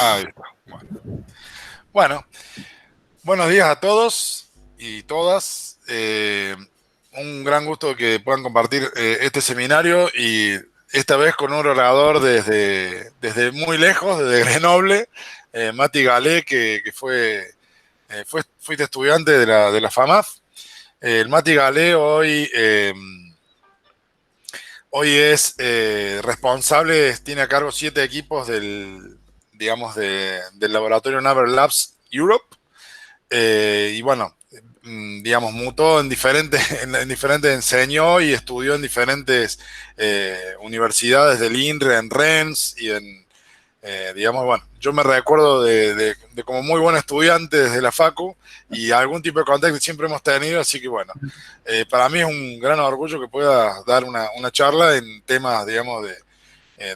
Ahí está. Bueno, buenos días a todos y todas. Un gran gusto que puedan compartir este seminario y esta vez con un orador desde muy lejos, desde Grenoble, Mati Galé, que fuiste estudiante de la FAMAF. El Mati Galé hoy es responsable, tiene a cargo 7 equipos del laboratorio Naval Labs Europe. Y bueno, digamos, mutó enseñó y estudió en diferentes universidades del INRE, en Rennes y digamos, bueno, yo me recuerdo de como muy buen estudiante desde la Facu y algún tipo de contacto siempre hemos tenido, así que bueno, para mí es un gran orgullo que pueda dar una charla en temas, digamos,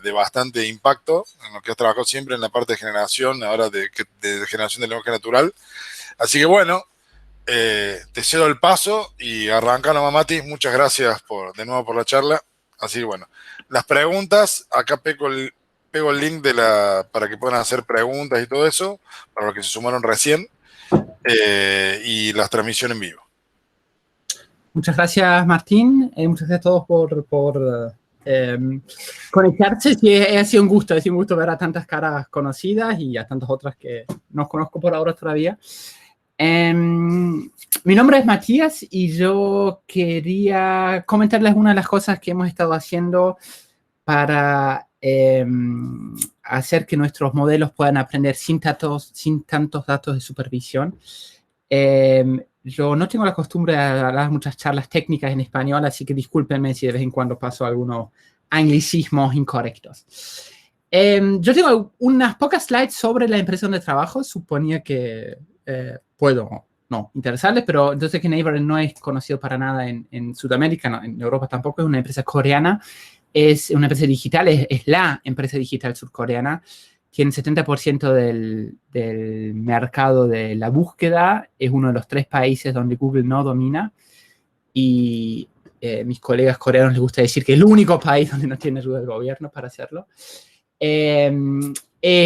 de bastante impacto, en lo que has trabajado siempre en la parte de generación, ahora de generación de lenguaje natural. Así que bueno, te cedo el paso y arranca nomás, Mati. Muchas gracias de nuevo por la charla. Así que bueno, las preguntas, acá pego el link para que puedan hacer preguntas y todo eso, para los que se sumaron recién, y la transmisión en vivo. Muchas gracias, Martín. Muchas gracias a todos por conectarse. Sí, ha sido un gusto ver a tantas caras conocidas y a tantas otras que no conozco por ahora todavía. Mi nombre es Matías y yo quería comentarles una de las cosas que hemos estado haciendo para hacer que nuestros modelos puedan aprender sin tantos datos de supervisión. Yo no tengo la costumbre de dar muchas charlas técnicas en español, así que discúlpenme si de vez en cuando paso algunos anglicismos incorrectos. Yo tengo unas pocas slides sobre la empresa donde trabajo. Suponía que puedo interesarles, pero yo sé que Naver no es conocido para nada en Sudamérica, no, en Europa tampoco. Es una empresa coreana, es una empresa digital, es la empresa digital surcoreana. Tiene 70% del mercado de la búsqueda, es uno de los 3 países donde Google no domina, y mis colegas coreanos les gusta decir que es el único país donde no tiene ayuda del gobierno para hacerlo. Es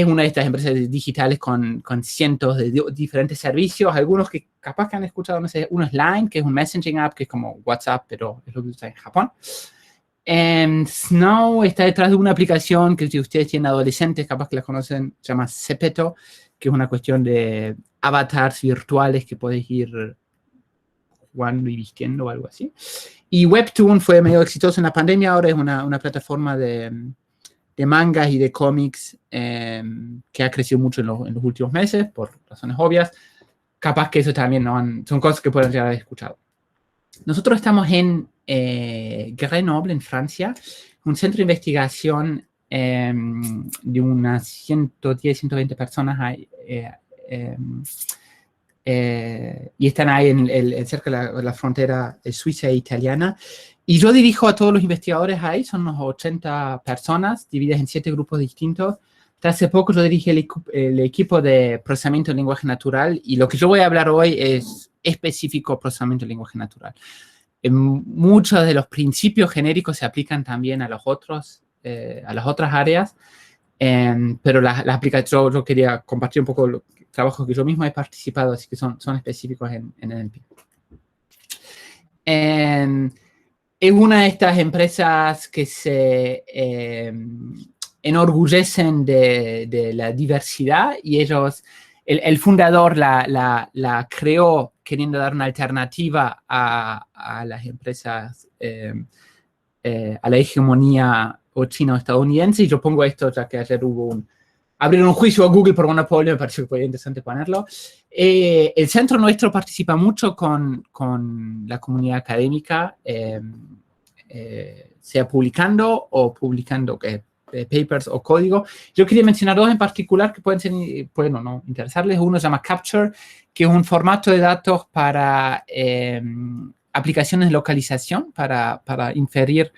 una de estas empresas digitales con cientos de diferentes servicios, algunos que capaz que han escuchado, no sé, uno es Line, que es un messaging app, que es como WhatsApp, pero es lo que se usa en Japón. Snow está detrás de una aplicación que si ustedes tienen adolescentes, capaz que la conocen, se llama Zepeto, que es una cuestión de avatars virtuales que puedes ir jugando y vistiendo o algo así. Y Webtoon fue medio exitoso en la pandemia, ahora es una plataforma de mangas y de cómics que ha crecido mucho en los últimos meses, por razones obvias. Capaz que eso también son cosas que pueden llegar a haber escuchado. Nosotros estamos en Grenoble, en Francia, un centro de investigación de unas 110, 120 personas y están ahí cerca de la frontera suiza e italiana. Y yo dirijo a todos los investigadores ahí, son unos 80 personas, divididas en 7 grupos distintos. Hasta hace poco yo dirigí el equipo de procesamiento de lenguaje natural, y lo que yo voy a hablar hoy es específico procesamiento de lenguaje natural. Muchos de los principios genéricos se aplican también a las otras áreas, pero yo quería compartir un poco los trabajos que yo mismo he participado, así que son específicos en NLP. Es una de estas empresas que se enorgullecen de la diversidad, y el fundador la creó queriendo dar una alternativa a las empresas, a la hegemonía o chino-estadounidense. Y yo pongo esto ya que ayer abrieron un juicio a Google por monopolio, me pareció que fue interesante ponerlo. El centro nuestro participa mucho con la comunidad académica, sea publicando papers o código. Yo quería mencionar 2 en particular que pueden no interesarles. Uno se llama Capture, que es un formato de datos para aplicaciones de localización, para inferir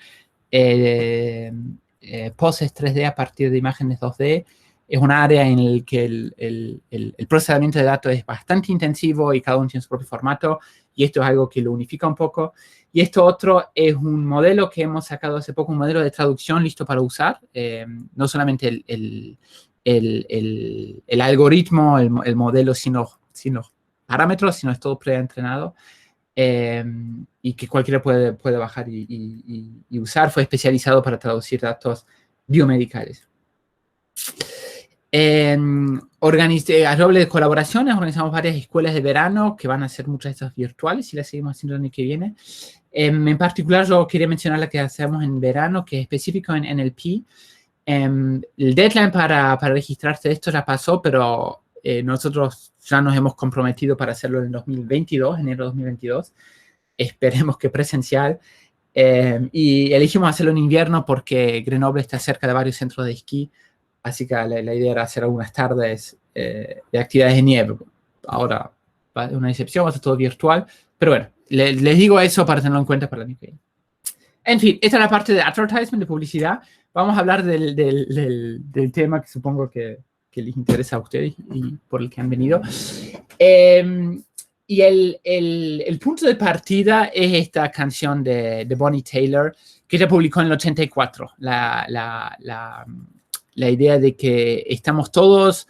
poses 3D a partir de imágenes 2D. Es un área en la que el procesamiento de datos es bastante intensivo y cada uno tiene su propio formato, y esto es algo que lo unifica un poco. Y esto otro es un modelo que hemos sacado hace poco, un modelo de traducción listo para usar. No solamente el algoritmo, el modelo sin los parámetros, sino es todo preentrenado, y que cualquiera puede bajar y usar. Fue especializado para traducir datos biomedicales. A doble de colaboraciones organizamos varias escuelas de verano que van a ser muchas de estas virtuales y las seguimos haciendo el año que viene. En particular, yo quería mencionar la que hacemos en verano, que es específico en NLP. El deadline para registrarse esto ya pasó, pero nosotros ya nos hemos comprometido para hacerlo en 2022, enero de 2022. Esperemos que presencial. Y elegimos hacerlo en invierno porque Grenoble está cerca de varios centros de esquí. Así que la idea era hacer algunas tardes de actividades de nieve. Ahora, una excepción, va a ser todo virtual. Pero bueno, les digo eso para tenerlo en cuenta para el año que viene. En fin, esta es la parte de advertisement, de publicidad. Vamos a hablar del tema que supongo que les interesa a ustedes y por el que han venido. Y el punto de partida es esta canción de Bonnie Tyler, que ella publicó en el 84. La idea de que estamos todos,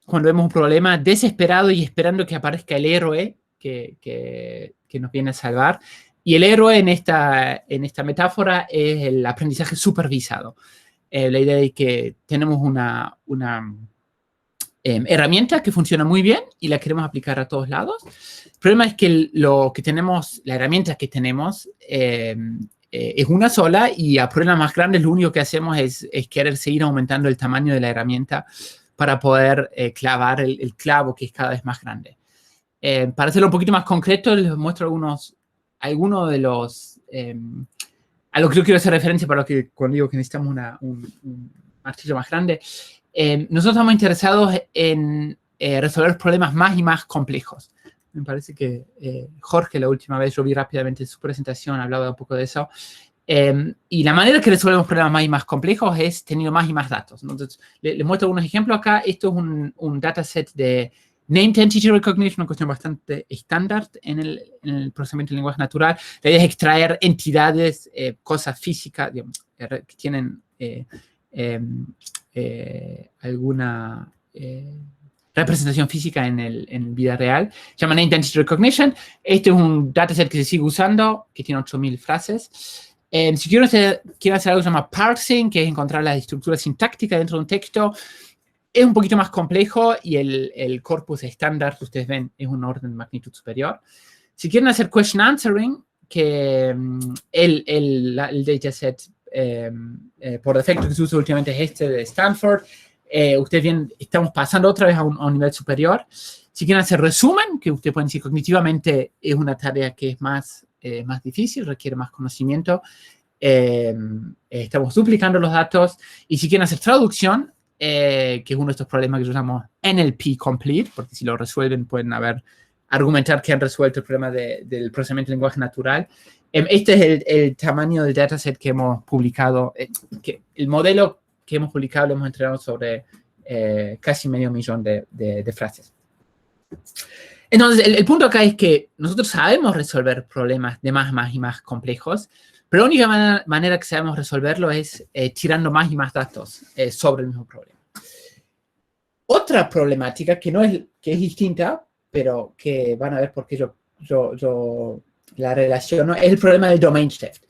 cuando vemos un problema, desesperados y esperando que aparezca el héroe que nos viene a salvar. Y el héroe en esta metáfora es el aprendizaje supervisado. La idea de que tenemos una herramienta que funciona muy bien y la queremos aplicar a todos lados. El problema es que la herramienta que tenemos es una sola, y a problemas más grandes lo único que hacemos es querer seguir aumentando el tamaño de la herramienta para poder clavar el clavo, que es cada vez más grande. Para hacerlo un poquito más concreto, les muestro algunos de los... a lo que yo quiero hacer referencia para lo que cuando digo que necesitamos un martillo más grande. Nosotros estamos interesados en resolver problemas más y más complejos. Me parece que Jorge, la última vez, yo vi rápidamente en su presentación, hablaba un poco de eso. Y la manera que resolvemos problemas más y más complejos es teniendo más y más datos. Entonces, les muestro algunos ejemplos acá. Esto es un dataset de Named Entity Recognition, una cuestión bastante estándar en el procesamiento del lenguaje natural. La idea es extraer entidades, cosas físicas, digamos, que tienen alguna representación física en vida real. Se llama Named Entity Recognition. Este es un dataset que se sigue usando, que tiene 8.000 frases. Si quiero hacer algo que se llama parsing, que es encontrar la estructura sintáctica dentro de un texto, es un poquito más complejo y el corpus estándar que ustedes ven es un orden de magnitud superior. Si quieren hacer question answering, que el dataset por defecto que se usa últimamente es este de Stanford, ustedes ven, estamos pasando otra vez a un nivel superior. Si quieren hacer resumen, que ustedes pueden decir cognitivamente es una tarea que es más difícil, requiere más conocimiento, estamos duplicando los datos. Y si quieren hacer traducción, que es uno de estos problemas que llamamos NLP complete, porque si lo resuelven pueden argumentar que han resuelto el problema del procesamiento del lenguaje natural. Este es el tamaño del dataset que hemos publicado. El modelo que hemos publicado lo hemos entrenado sobre casi 500.000 de frases. Entonces, el punto acá es que nosotros sabemos resolver problemas de más y más complejos, pero la única manera que sabemos resolverlo es tirando más y más datos sobre el mismo problema. Otra problemática que es distinta, pero que van a ver por qué yo la relaciono, es el problema del domain shift.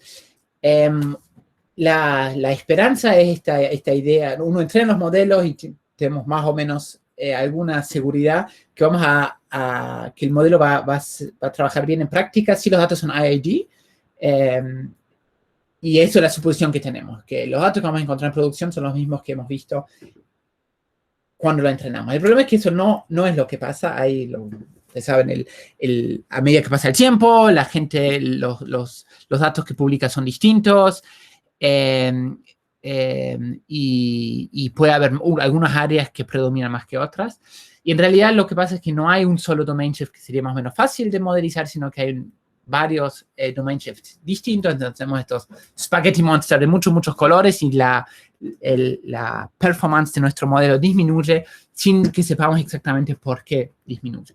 La esperanza es esta idea, uno entrena los modelos y tenemos más o menos alguna seguridad que que el modelo va a trabajar bien en práctica si los datos son IID. Y eso es la suposición que tenemos, que los datos que vamos a encontrar en producción son los mismos que hemos visto cuando lo entrenamos. El problema es que eso no es lo que pasa. Ustedes saben, a medida que pasa el tiempo, la gente, los datos que publica son distintos, y puede haber algunas áreas que predominan más que otras. Y en realidad lo que pasa es que no hay un solo domain shift que sería más o menos fácil de modelizar, sino que hay varios domain shifts distintos. Entonces tenemos estos spaghetti monsters de muchos colores y la performance de nuestro modelo disminuye sin que sepamos exactamente por qué disminuye.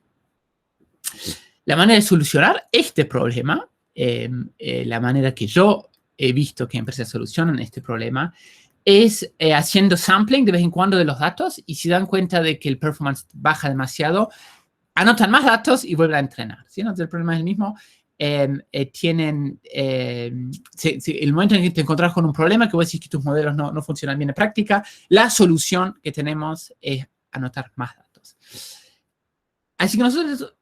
La manera de solucionar este problema, la manera que yo he visto que empresas solucionan este problema, es haciendo sampling de vez en cuando de los datos, y si dan cuenta de que el performance baja demasiado, anotan más datos y vuelven a entrenar. ¿Sí? Entonces el problema es el mismo. El momento en que te encontrás con un problema, que vos decís que tus modelos no funcionan bien en práctica, la solución que tenemos es anotar más datos. Así que nosotros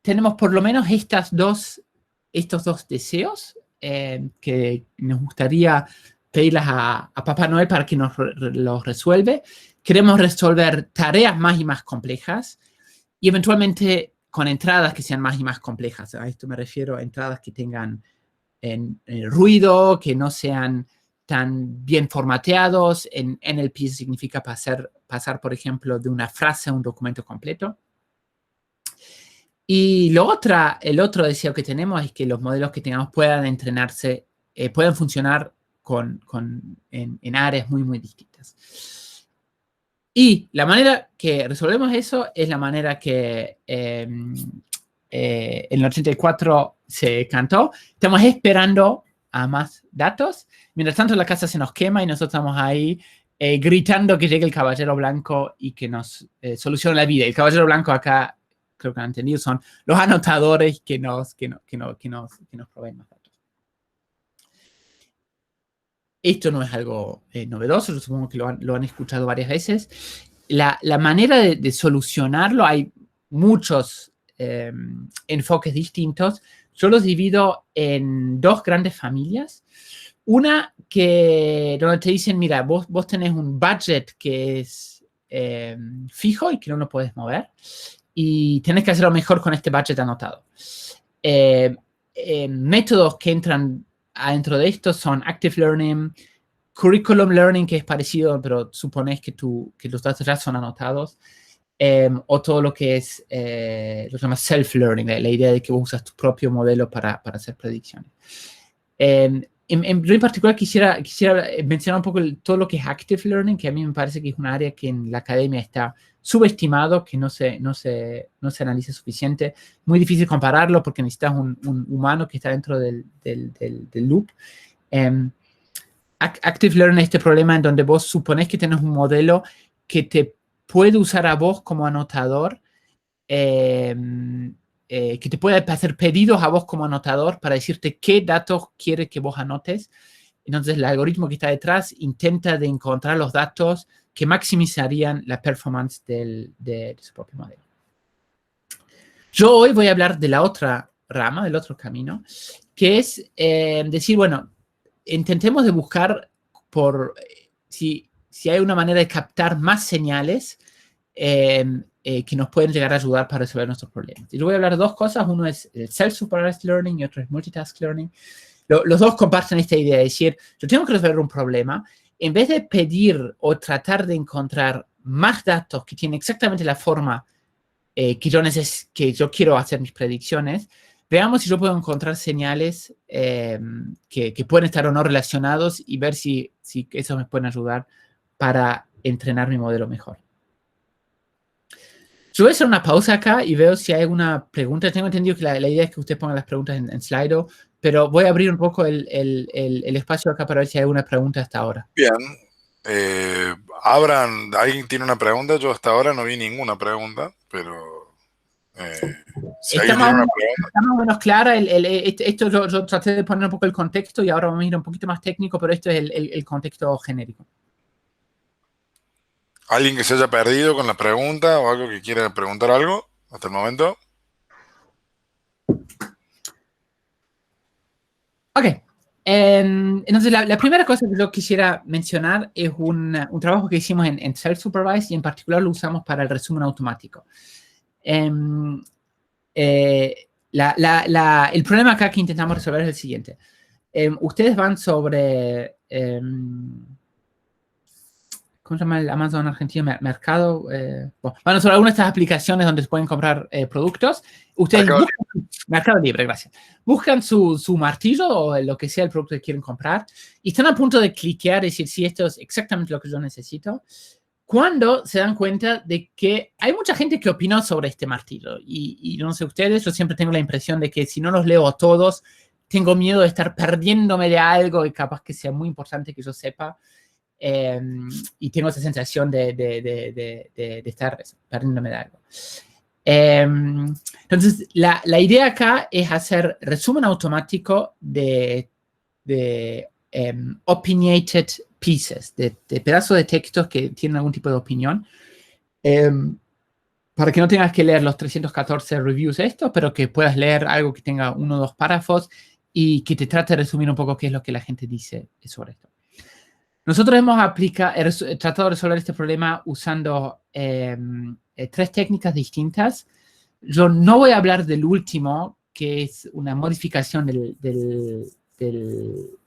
tenemos por lo menos estos dos deseos que nos gustaría pedirles a Papá Noel para que nos los resuelve. Queremos resolver tareas más y más complejas y eventualmente con entradas que sean más y más complejas. A esto me refiero a entradas que tengan ruido, que no sean tan bien formateados. En NLP significa pasar, por ejemplo, de una frase a un documento completo. Y el otro deseo que tenemos es que los modelos que tengamos puedan entrenarse, puedan funcionar en áreas muy, muy distintas. Y la manera que resolvemos eso es la manera que en el 84 se cantó. Estamos esperando a más datos. Mientras tanto, la casa se nos quema y nosotros estamos ahí gritando que llegue el caballero blanco y que nos solucione la vida. El caballero blanco acá, creo que han entendido, son los anotadores que nos proveen más datos. Esto no es algo novedoso, yo supongo que lo han escuchado varias veces. La manera de solucionarlo, hay muchos enfoques distintos. Yo los divido en dos grandes familias. Una donde te dicen, mira, vos tenés un budget que es fijo y que no lo puedes mover, y tenés que hacerlo mejor con este budget anotado. Métodos que entran adentro de esto son Active Learning, Curriculum Learning, que es parecido, pero supones que los datos ya son anotados, o todo lo que es lo que se llama Self-Learning, la idea de que vos usas tu propio modelo para hacer predicciones. En particular quisiera mencionar un poco todo lo que es Active Learning, que a mí me parece que es un área que en la academia está subestimado, que no se analiza suficiente. Muy difícil compararlo porque necesitas un humano que está dentro del loop. Active Learning es este problema en donde vos suponés que tenés un modelo que te puede usar a vos como anotador, que te puede hacer pedidos a vos como anotador para decirte qué datos quiere que vos anotes. Entonces, el algoritmo que está detrás intenta de encontrar los datos que maximizarían la performance de su propio modelo. Yo hoy voy a hablar de la otra rama, del otro camino, que es decir, bueno, intentemos de buscar si hay una manera de captar más señales que nos pueden llegar a ayudar para resolver nuestros problemas. Y yo voy a hablar de dos cosas. Uno es el Self-Supervised Learning y otro es Multitask Learning. Los dos comparten esta idea de decir, yo tengo que resolver un problema. En vez de pedir o tratar de encontrar más datos que tienen exactamente la forma que yo quiero hacer mis predicciones, veamos si yo puedo encontrar señales que pueden estar o no relacionados y ver si eso me puede ayudar para entrenar mi modelo mejor. Yo voy a hacer una pausa acá y veo si hay alguna pregunta. Tengo entendido que la idea es que usted ponga las preguntas en Slido, pero voy a abrir un poco el espacio acá para ver si hay alguna pregunta hasta ahora. Bien. ¿Alguien tiene una pregunta? Yo hasta ahora no vi ninguna pregunta, pero si alguien tiene una pregunta. Está más o menos clara. Esto yo traté de poner un poco el contexto y ahora vamos a ir un poquito más técnico, pero esto es el contexto genérico. ¿Alguien que se haya perdido con la pregunta o algo que quiera preguntar algo hasta el momento? Ok. Entonces, la primera cosa que yo quisiera mencionar es un trabajo que hicimos en Self-Supervised y en particular lo usamos para el resumen automático. El problema acá que intentamos resolver es el siguiente. Ustedes van sobre... ¿cómo se llama el Amazon argentino? Mercado. Bueno, sobre algunas de estas aplicaciones donde se pueden comprar productos. Ustedes Mercado Libre, gracias. Buscan su martillo o lo que sea el producto que quieren comprar y están a punto de cliquear y decir si esto es exactamente lo que yo necesito. Cuando se dan cuenta de que hay mucha gente que opinó sobre este martillo y no sé ustedes, yo siempre tengo la impresión de que si no los leo a todos, tengo miedo de estar perdiéndome de algo y capaz que sea muy importante que yo sepa. y tengo esa sensación de estar perdiéndome de algo. Entonces, la idea acá es hacer resumen automático de opinionated pieces, de pedazos de textos que tienen algún tipo de opinión, para que no tengas que leer los 314 reviews estos, pero que puedas leer algo que tenga 1 o 2 párrafos y que te trate de resumir un poco qué es lo que la gente dice sobre esto. Nosotros hemos tratado de resolver este problema usando 3 técnicas distintas. Yo no voy a hablar del último, que es una modificación del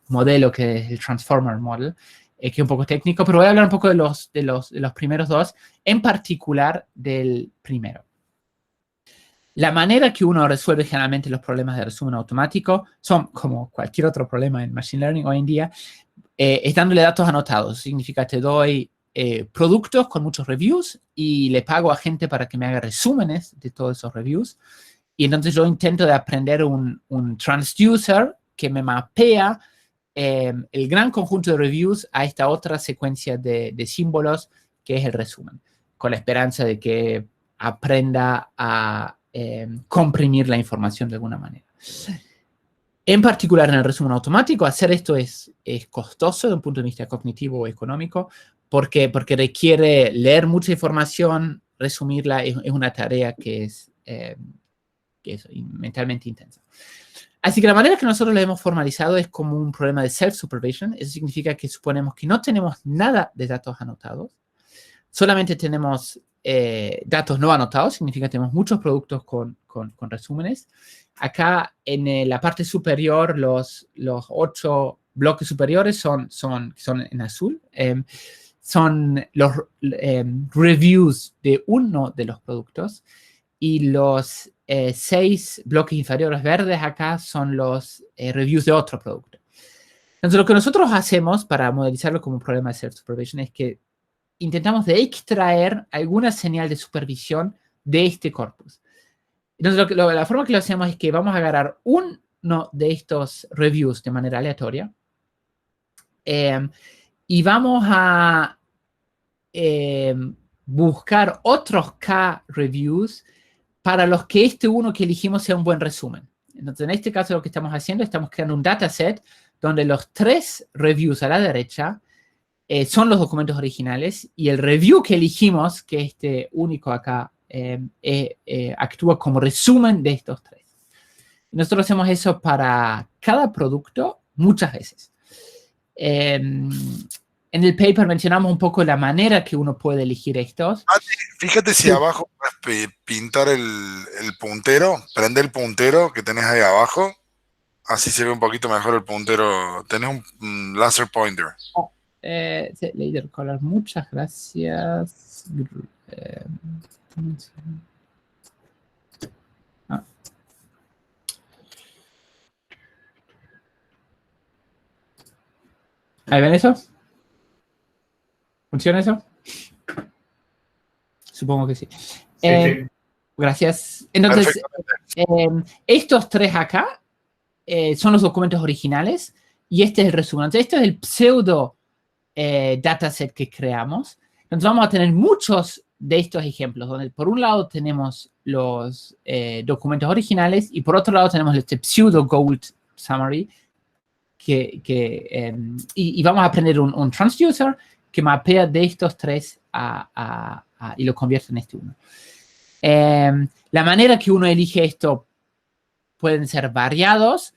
modelo, que es el Transformer Model, que es un poco técnico, pero voy a hablar un poco de los primeros 2, en particular del primero. La manera que uno resuelve generalmente los problemas de resumen automático son, como cualquier otro problema en Machine Learning hoy en día, es dándole datos anotados. Significa, te doy productos con muchos reviews y le pago a gente para que me haga resúmenes de todos esos reviews. Y entonces yo intento de aprender un transducer que me mapea el gran conjunto de reviews a esta otra secuencia de símbolos que es el resumen, con la esperanza de que aprenda a comprimir la información de alguna manera. En particular, en el resumen automático, hacer esto es costoso de un punto de vista cognitivo o económico, porque requiere leer mucha información, resumirla, es una tarea que es mentalmente intensa. Así que la manera que nosotros lo hemos formalizado es como un problema de self-supervision. Eso significa que suponemos que no tenemos nada de datos anotados, solamente tenemos datos no anotados, significa que tenemos muchos productos con resúmenes. Acá en la parte superior, los 8 bloques superiores son en azul. Son los reviews de uno de los productos, y los 6 bloques inferiores verdes acá son los reviews de otro producto. Entonces, lo que nosotros hacemos para modelizarlo como un problema de self-supervision es que intentamos de extraer alguna señal de supervisión de este corpus. Entonces, la forma que lo hacemos es que vamos a agarrar uno de estos reviews de manera aleatoria y vamos a buscar otros K reviews para los que este uno que elegimos sea un buen resumen. Entonces, en este caso, lo que estamos haciendo, estamos creando un dataset donde los 3 reviews a la derecha son los documentos originales, y el review que elegimos, que este único acá, actúa como resumen de estos 3. Nosotros hacemos eso para cada producto muchas veces. En el paper mencionamos un poco la manera que uno puede elegir estos. Fíjate si abajo puedes pintar el puntero, prende el puntero que tenés ahí abajo, así se ve un poquito mejor el puntero. Tenés un laser pointer. Laser color, muchas gracias. ¿Ahí ven eso? ¿Funciona eso? Supongo que sí. Sí. Gracias. Entonces, estos 3 acá son los documentos originales, y este es el resumen. Entonces, este es el pseudo dataset que creamos. Entonces, vamos a tener muchos de estos ejemplos, donde por un lado tenemos los documentos originales, y por otro lado tenemos este pseudo gold summary, y vamos a aprender un transducer que mapea de estos 3 y lo convierte en este uno. La manera que uno elige esto pueden ser variados.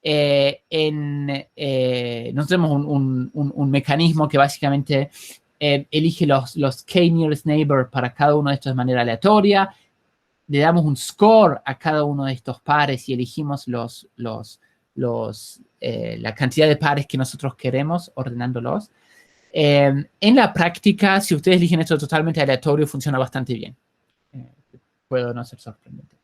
Nosotros tenemos un mecanismo que básicamente elige los k-nearest neighbor para cada uno de estos de manera aleatoria. Le damos un score a cada uno de estos pares y elegimos la cantidad de pares que nosotros queremos, ordenándolos. En la práctica, si ustedes eligen esto totalmente aleatorio, funciona bastante bien. Puedo no ser sorprendente.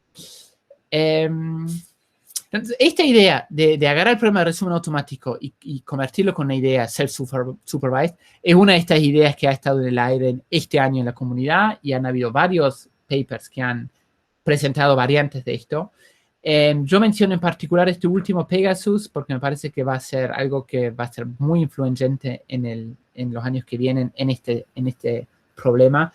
Entonces, esta idea de agarrar el problema de resumen automático y convertirlo con una idea self-supervised es una de estas ideas que ha estado en el aire este año en la comunidad, y han habido varios papers que han presentado variantes de esto. Yo menciono en particular este último Pegasus porque me parece que va a ser algo que va a ser muy influyente en en los años que vienen en este problema.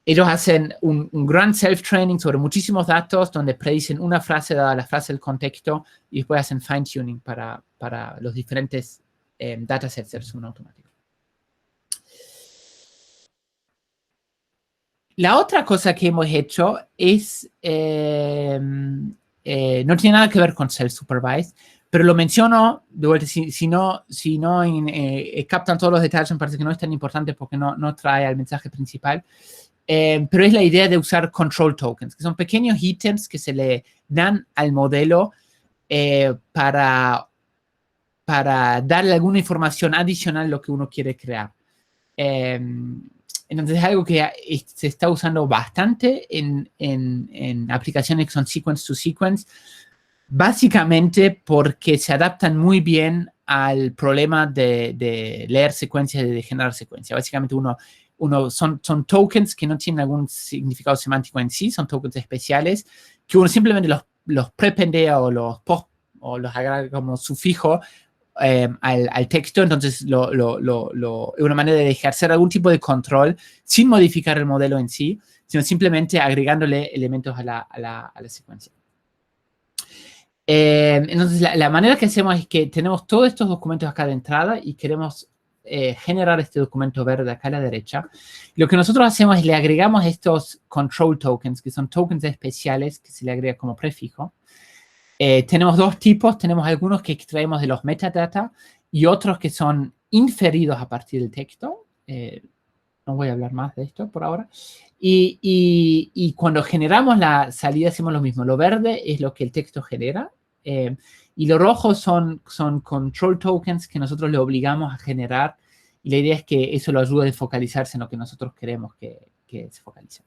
Ellos hacen un gran self-training sobre muchísimos datos donde predicen una frase dada la frase del contexto y después hacen fine-tuning para los diferentes datasets de resumen automático. La otra cosa que hemos hecho es, no tiene nada que ver con self-supervised, pero lo menciono, de vuelta, si no captan todos los detalles, me parece que no es tan importante porque no trae al mensaje principal. Pero es la idea de usar control tokens, que son pequeños ítems que se le dan al modelo para darle alguna información adicional a lo que uno quiere crear. Entonces es algo que se está usando bastante en aplicaciones que son sequence to sequence, básicamente porque se adaptan muy bien al problema de leer secuencias y de generar secuencias. Básicamente son tokens que no tienen algún significado semántico en sí, son tokens especiales que uno simplemente los prependea o los agrega como sufijo al texto. Entonces es una manera de ejercer algún tipo de control sin modificar el modelo en sí, sino simplemente agregándole elementos a la secuencia. Entonces la manera que hacemos es que tenemos todos estos documentos acá de entrada y queremos generar este documento verde acá a la derecha. Lo que nosotros hacemos es le agregamos estos control tokens, que son tokens especiales que se le agrega como prefijo. Tenemos dos tipos. Tenemos algunos que extraemos de los metadata y otros que son inferidos a partir del texto. No voy a hablar más de esto por ahora. Y cuando generamos la salida hacemos lo mismo. Lo verde es lo que el texto genera. Y lo rojo son control tokens que nosotros le obligamos a generar. Y la idea es que eso lo ayude a focalizarse en lo que nosotros queremos que se focalice.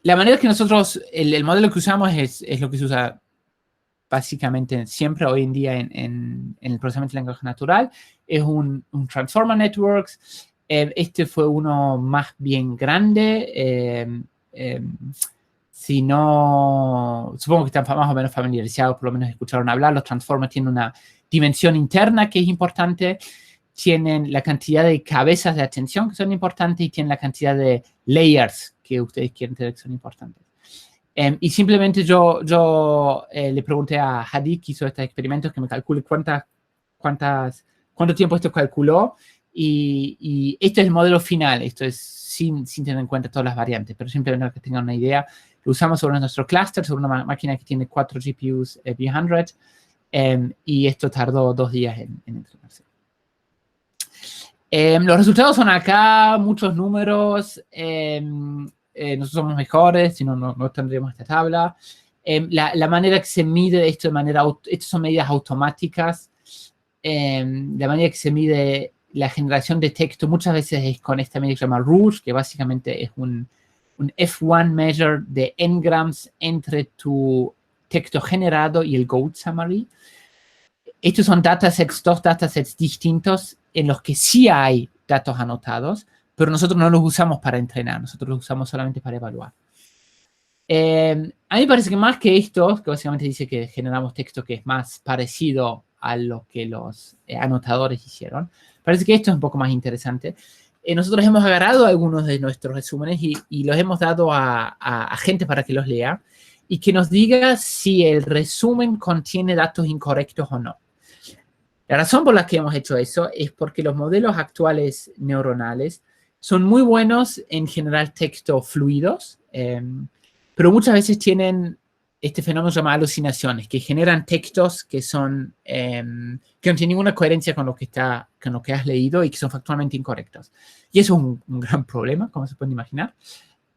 La manera que nosotros, el modelo que usamos es lo que se usa básicamente siempre hoy en día en el procesamiento de lenguaje natural. Es un Transformer Networks. Este fue uno más bien grande. Si no, supongo que están más o menos familiarizados, por lo menos escucharon hablar. Los Transformers tienen una dimensión interna que es importante. Tienen la cantidad de cabezas de atención que son importantes y tienen la cantidad de layers que ustedes quieren tener que son importantes. Y simplemente yo le pregunté a Hadi, que hizo estos experimentos, que me calcule cuánto tiempo esto calculó. Y este es el modelo final. Esto es sin tener en cuenta todas las variantes, pero simplemente para que tengan una idea. Lo usamos sobre nuestro clúster, sobre una máquina que tiene 4 GPUs V100. Y esto tardó 2 días en entrenarse. Los resultados son acá, muchos números. Nosotros somos mejores, si no tendríamos esta tabla. La manera que se mide esto estas son medidas automáticas. La manera que se mide la generación de texto muchas veces es con esta medida que se llama Rouge, que básicamente es un F1 measure de n-grams entre tu texto generado y el gold summary. Estos son dos datasets distintos en los que sí hay datos anotados, pero nosotros no los usamos para entrenar, nosotros los usamos solamente para evaluar. A mí me parece que más que esto, que básicamente dice que generamos texto que es más parecido a lo que los anotadores hicieron, parece que esto es un poco más interesante. Nosotros hemos agarrado algunos de nuestros resúmenes y los hemos dado a gente para que los lea y que nos diga si el resumen contiene datos incorrectos o no. La razón por la que hemos hecho eso es porque los modelos actuales neuronales son muy buenos en generar texto fluidos, pero muchas veces tienen este fenómeno llamado alucinaciones, que generan textos que no tienen ninguna coherencia con lo que has leído y que son factualmente incorrectos. Y eso es un gran problema, como se pueden imaginar.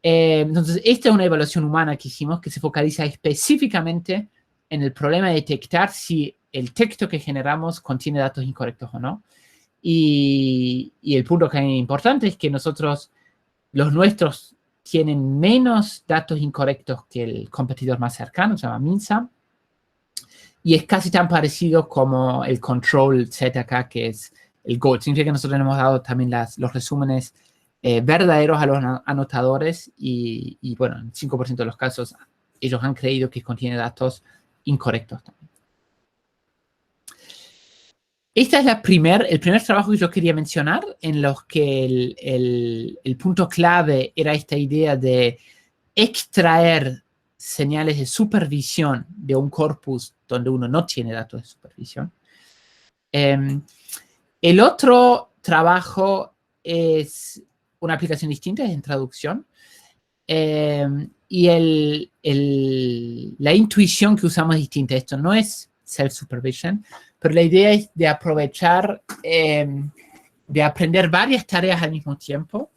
Entonces, esta es una evaluación humana que hicimos que se focaliza específicamente en el problema de detectar si el texto que generamos contiene datos incorrectos o no. Y el punto que es importante es que los nuestros tienen menos datos incorrectos que el competidor más cercano, se llama MinSAM, y es casi tan parecido como el control set acá, que es el gold. Significa que nosotros le hemos dado también los resúmenes verdaderos a los anotadores y bueno, en 5% de los casos ellos han creído que contiene datos incorrectos también. Este es el primer trabajo que yo quería mencionar, en los que el punto clave era esta idea de extraer señales de supervisión de un corpus donde uno no tiene datos de supervisión. El otro trabajo es una aplicación distinta, es en traducción. Y la intuición que usamos es distinta. Esto no es self-supervision, pero la idea es de aprovechar, de aprender varias tareas al mismo tiempo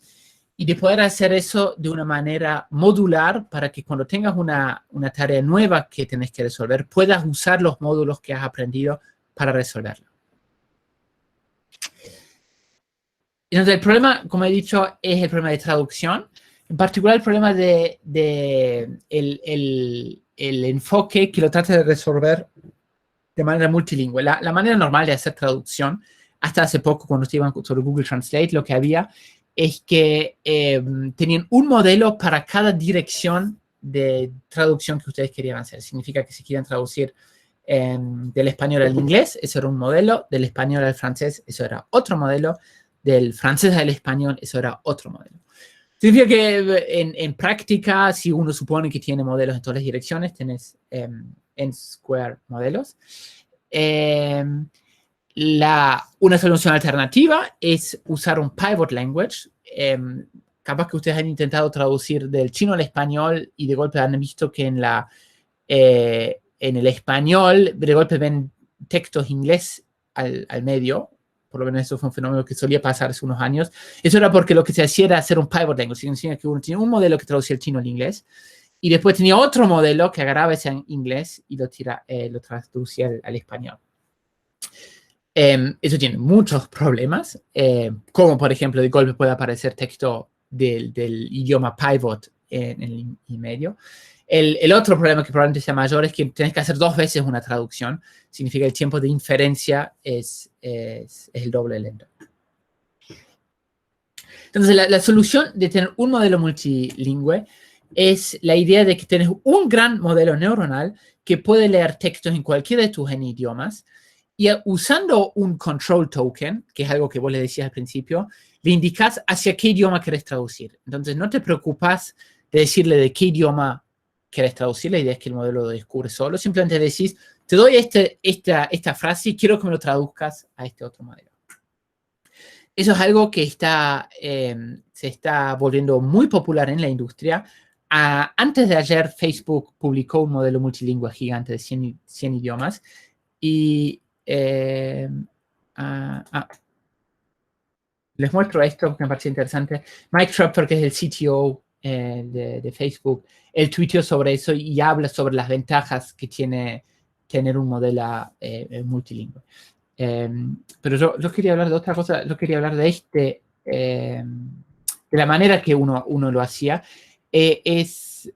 y de poder hacer eso de una manera modular para que cuando tengas una tarea nueva que tenés que resolver, puedas usar los módulos que has aprendido para resolverla. Entonces, el problema, como he dicho, es el problema de traducción. En particular, el problema el enfoque que lo trata de resolver de manera multilingüe. La manera normal de hacer traducción, hasta hace poco, cuando estaban sobre Google Translate, lo que había es que tenían un modelo para cada dirección de traducción que ustedes querían hacer. Significa que si quieren traducir del español al inglés, eso era un modelo. Del español al francés, eso era otro modelo. Del francés al español, eso era otro modelo. Significa que en práctica, si uno supone que tiene modelos en todas las direcciones, tenés n-square modelos. Una solución alternativa es usar un pivot language. Capaz que ustedes han intentado traducir del chino al español y de golpe han visto que en el español de golpe ven textos inglés al medio. Por lo menos eso fue un fenómeno que solía pasar hace unos años. Eso era porque lo que se hacía era hacer un pivot language. Significa que uno tenía un modelo que traducía el chino al inglés y después tenía otro modelo que agarraba ese en inglés y lo traducía al español. Eso tiene muchos problemas, como por ejemplo, de golpe puede aparecer texto del idioma pivot en el medio. El otro problema que probablemente sea mayor es que tenés que hacer 2 veces una traducción. Significa que el tiempo de inferencia es el doble lento. Entonces, la solución de tener un modelo multilingüe es la idea de que tenés un gran modelo neuronal que puede leer textos en cualquiera de tus idiomas y usando un control token, que es algo que vos le decías al principio, le indicas hacia qué idioma querés traducir. Entonces, no te preocupas de decirle de qué idioma querés traducir, la idea es que el modelo lo descubre solo. Simplemente decís, te doy esta frase y quiero que me lo traduzcas a este otro modelo. Eso es algo que se está volviendo muy popular en la industria. Antes de ayer, Facebook publicó un modelo multilingüe gigante de 100 idiomas. Y les muestro esto que me parece interesante. Mike Trepper, que es el CTO de Facebook, él tuiteó sobre eso y habla sobre las ventajas que tiene tener un modelo multilingüe. Pero yo quería hablar de otra cosa. Yo quería hablar de la manera que uno lo hacía. Esto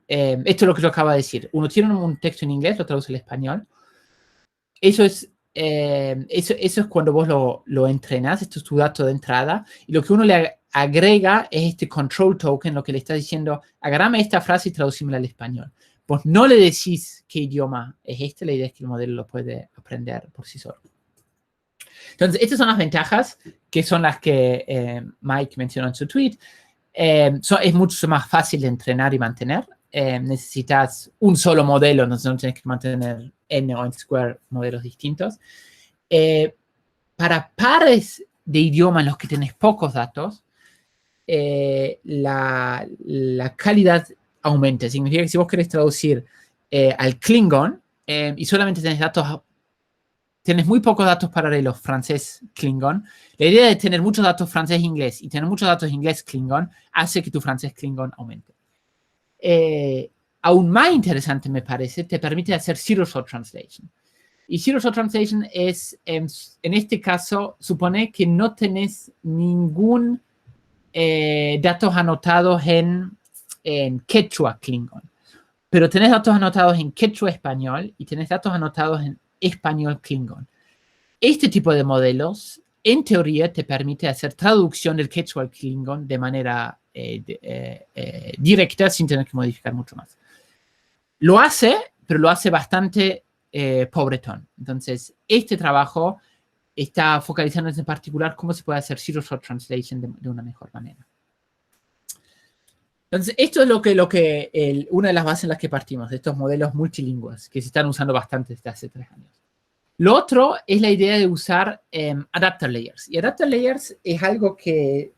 es lo que yo acabo de decir. Uno tiene un texto en inglés, lo traduce al español. Eso es cuando vos lo entrenás. Esto es tu dato de entrada. Y lo que uno le agrega es este control token, lo que le está diciendo, agarrame esta frase y traducímela al español. Vos no le decís qué idioma es este, la idea es que el modelo lo puede aprender por sí solo. Entonces, estas son las ventajas, que son las que Mike mencionó en su tweet. Es mucho más fácil de entrenar y mantener. Necesitas un solo modelo, no tienes que mantener n o n-square modelos distintos. Para pares de idioma en los que tenés pocos datos, la calidad aumenta. Significa que si vos querés traducir al Klingon y solamente tenés muy pocos datos paralelos francés-Klingon, la idea de tener muchos datos francés-inglés y tener muchos datos inglés-Klingon hace que tu francés-Klingon aumente. Aún más interesante, me parece, te permite hacer zero-shot translation. Y zero-shot translation es, en este caso, supone que no tenés ningún datos anotados en quechua Klingon, pero tenés datos anotados en quechua español y tenés datos anotados en español Klingon. Este tipo de modelos, en teoría, te permite hacer traducción del quechua al Klingon de manera directa sin tener que modificar mucho más. Lo hace, pero lo hace bastante pobretón. Entonces, este trabajo está focalizándose en particular cómo se puede hacer zero-shot translation de una mejor manera. Entonces, esto es una de las bases en las que partimos, de estos modelos multilingües que se están usando bastante desde hace 3 años. Lo otro es la idea de usar adapter layers. Y adapter layers es algo que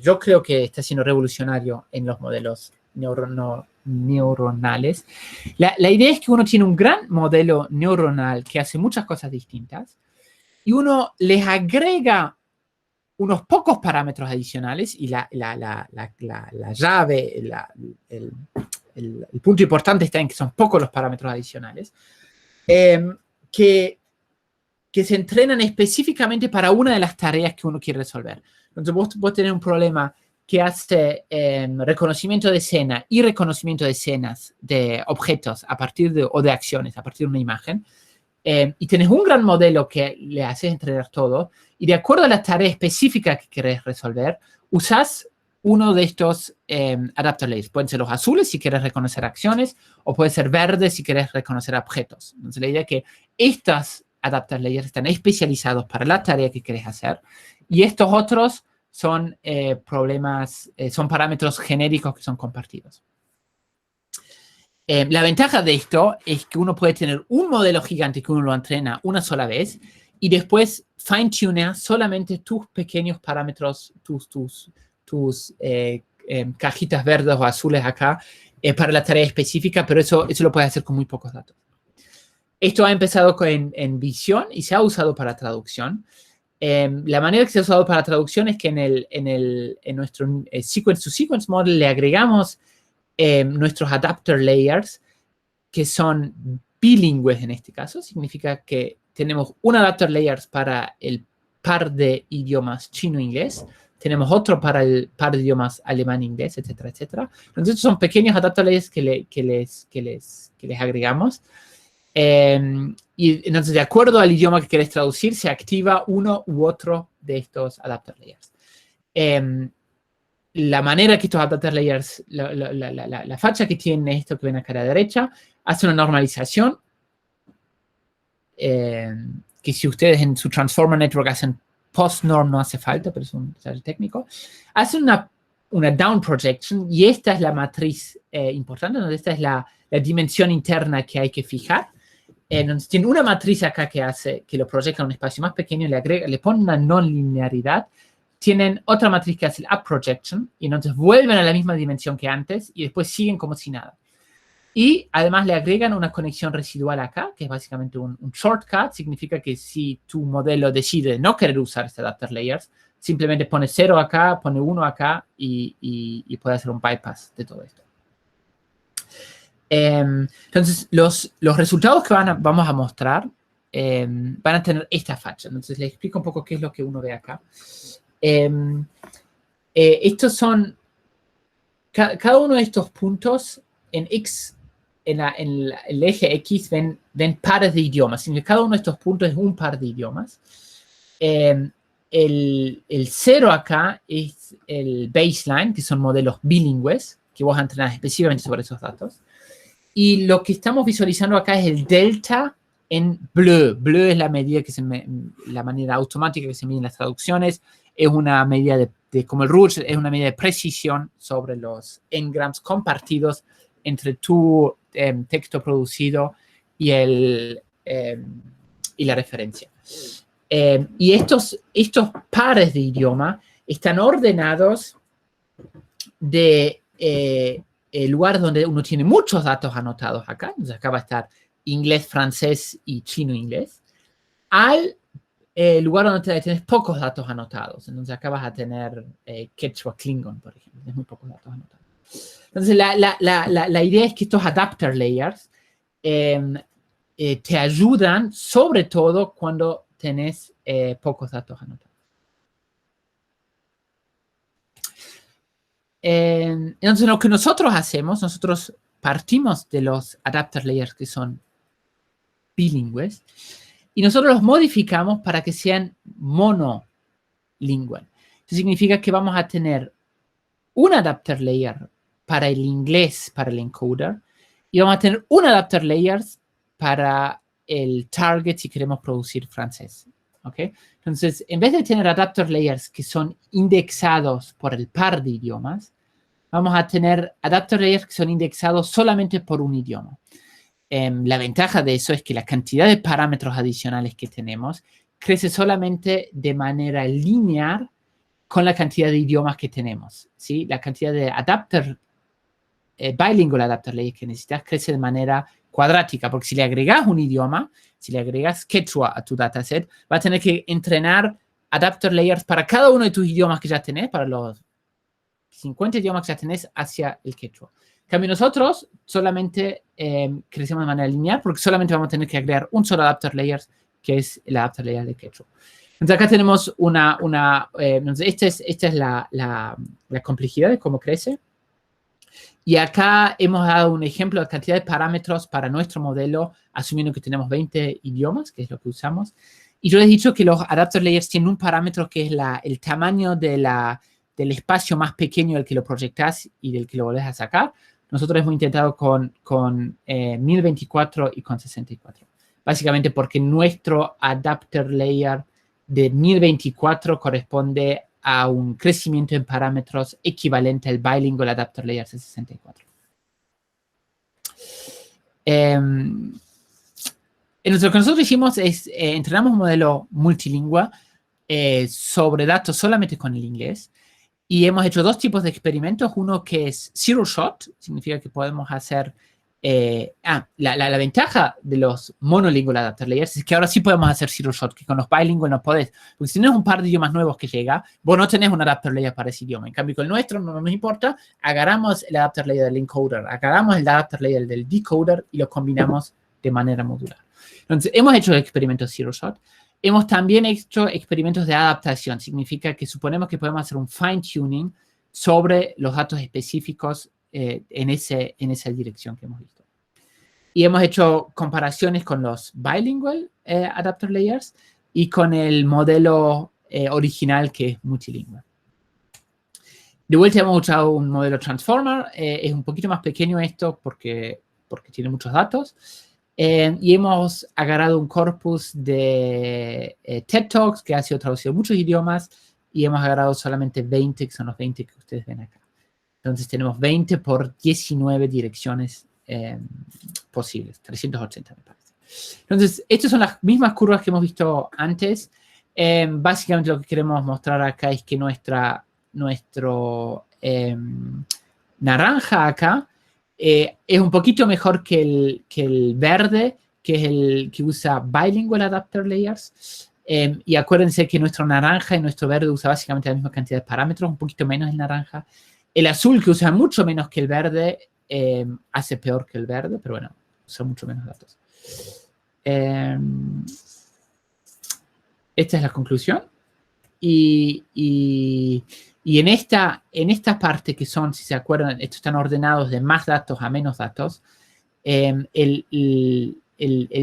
yo creo que está siendo revolucionario en los modelos neuronales. La idea es que uno tiene un gran modelo neuronal que hace muchas cosas distintas y uno les agrega unos pocos parámetros adicionales y la llave, el punto importante está en que son pocos los parámetros adicionales, que se entrenan específicamente para una de las tareas que uno quiere resolver. Entonces, vos tenés un problema que hace reconocimiento de escena y reconocimiento de escenas de objetos a partir o de acciones a partir de una imagen, y tenés un gran modelo que le haces entrenar todo, y de acuerdo a la tarea específica que querés resolver, usás uno de estos adapter layers. Pueden ser los azules si querés reconocer acciones, o pueden ser verdes si querés reconocer objetos. Entonces, la idea es que estas adapter layers están especializados para la tarea que querés hacer, y estos otros son son parámetros genéricos que son compartidos. La ventaja de esto es que uno puede tener un modelo gigante que uno lo entrena una sola vez y después fine-tunea solamente tus pequeños parámetros, tus cajitas verdes o azules acá para la tarea específica, pero eso lo puedes hacer con muy pocos datos. Esto ha empezado en visión y se ha usado para traducción. La manera que se ha usado para traducción es que en nuestro sequence-to-sequence model le agregamos nuestros adapter layers, que son bilingües en este caso. Significa que tenemos un adapter layers para el par de idiomas chino-inglés, tenemos otro para el par de idiomas alemán-inglés, etcétera, etcétera. Entonces, estos son pequeños adapter layers que les agregamos. Y entonces, de acuerdo al idioma que querés traducir, se activa uno u otro de estos adapter layers. La manera que estos adapter layers, la facha que tiene esto que ven acá a la derecha, hace una normalización que si ustedes en su Transformer Network hacen post-norm no hace falta, pero es un detalle técnico. Hace una down projection y esta es la matriz importante, entonces esta es la dimensión interna que hay que fijar. Entonces tiene una matriz acá que lo proyecta a un espacio más pequeño, le pone una non-linearidad. Tienen otra matriz que hace el up projection y entonces vuelven a la misma dimensión que antes y después siguen como si nada. Y además le agregan una conexión residual acá, que es básicamente un shortcut. Significa que si tu modelo decide no querer usar este adapter layers, simplemente pone 0 acá, pone 1 acá y puede hacer un bypass de todo esto. Entonces, los resultados que vamos a mostrar van a tener esta facha. Entonces, les explico un poco qué es lo que uno ve acá. Estos son cada uno de estos puntos en X, en el eje X ven pares de idiomas. Cada uno de estos puntos es un par de idiomas. El 0 acá es el baseline, que son modelos bilingües, que vos entrenás específicamente sobre esos datos. Y lo que estamos visualizando acá es el delta en bleu. Bleu es la medida la manera automática que se miden las traducciones. Es una medida como el Rouge, es una medida de precisión sobre los n-grams compartidos entre tu texto producido y la referencia. Y estos pares de idioma están ordenados de el lugar donde uno tiene muchos datos anotados acá. Entonces acá va a estar inglés, francés y chino-inglés, al lugar donde tienes pocos datos anotados. Entonces acá vas a tener quechua, klingon, por ejemplo. Tienes muy pocos datos anotados. Entonces la idea es que estos adapter layers te ayudan, sobre todo cuando tenés pocos datos anotados. Entonces lo que nosotros hacemos, nosotros partimos de los adapter layers que son bilingües y nosotros los modificamos para que sean monolingües. Eso significa que vamos a tener un adapter layer para el inglés, para el encoder, y vamos a tener un adapter layer para el target si queremos producir francés. ¿ok? Entonces, en vez de tener adapter layers que son indexados por el par de idiomas, vamos a tener adapter layers que son indexados solamente por un idioma. La ventaja de eso es que la cantidad de parámetros adicionales que tenemos crece solamente de manera lineal con la cantidad de idiomas que tenemos, ¿sí? La cantidad de bilingual adapter layers que necesitas crece de manera cuadrática, porque si le agregas un idioma, si le agregas Quechua a tu dataset, va a tener que entrenar adapter layers para cada uno de tus idiomas que ya tenés, para los 50 idiomas que ya tenés hacia el Quechua. En cambio, nosotros solamente crecemos de manera lineal porque solamente vamos a tener que agregar un solo adapter layer, que es el adapter layer de Quechua. Entonces, acá tenemos entonces esta es la complejidad de cómo crece. Y acá hemos dado un ejemplo de la cantidad de parámetros para nuestro modelo, asumiendo que tenemos 20 idiomas, que es lo que usamos. Y yo les he dicho que los adapter layers tienen un parámetro que es el tamaño del espacio más pequeño del que lo proyectás y del que lo volvés a sacar. Nosotros hemos intentado con 1024 y con 64. Básicamente porque nuestro adapter layer de 1024 corresponde a un crecimiento en parámetros equivalente al bilingual adapter layer de 64. Entonces, lo que nosotros hicimos es entrenamos un modelo multilingüe sobre datos solamente con el inglés. Y hemos hecho dos tipos de experimentos. Uno que es zero shot, significa que podemos hacer... la ventaja de los monolingual adapter layers es que ahora sí podemos hacer zero shot, que con los bilingual no podés. Porque si tenés un par de idiomas nuevos que llega, vos no tenés un adapter layer para ese idioma. En cambio, con el nuestro no nos importa. Agarramos el adapter layer del encoder, agarramos el adapter layer del decoder y los combinamos de manera modular. Entonces, hemos hecho experimentos zero shot. Hemos también hecho experimentos de adaptación. Significa que suponemos que podemos hacer un fine-tuning sobre los datos específicos en esa dirección que hemos visto. Y hemos hecho comparaciones con los bilingual adapter layers y con el modelo original que es multilingüe. De vuelta hemos usado un modelo transformer. Es un poquito más pequeño esto porque tiene muchos datos. Y hemos agarrado un corpus de TED Talks que ha sido traducido a muchos idiomas y hemos agarrado solamente 20, que son los 20 que ustedes ven acá. Entonces tenemos 20 por 19 direcciones posibles, 380 me parece. Entonces, estas son las mismas curvas que hemos visto antes. Básicamente lo que queremos mostrar acá es que nuestro naranja acá es un poquito mejor que el verde, que es el que usa bilingual adapter layers. Y acuérdense que nuestro naranja y nuestro verde usa básicamente la misma cantidad de parámetros, un poquito menos el naranja. El azul, que usa mucho menos que el verde, hace peor que el verde, pero bueno, usa mucho menos datos. Esta es la conclusión. Y en esta parte que son, si se acuerdan, estos están ordenados de más datos a menos datos, el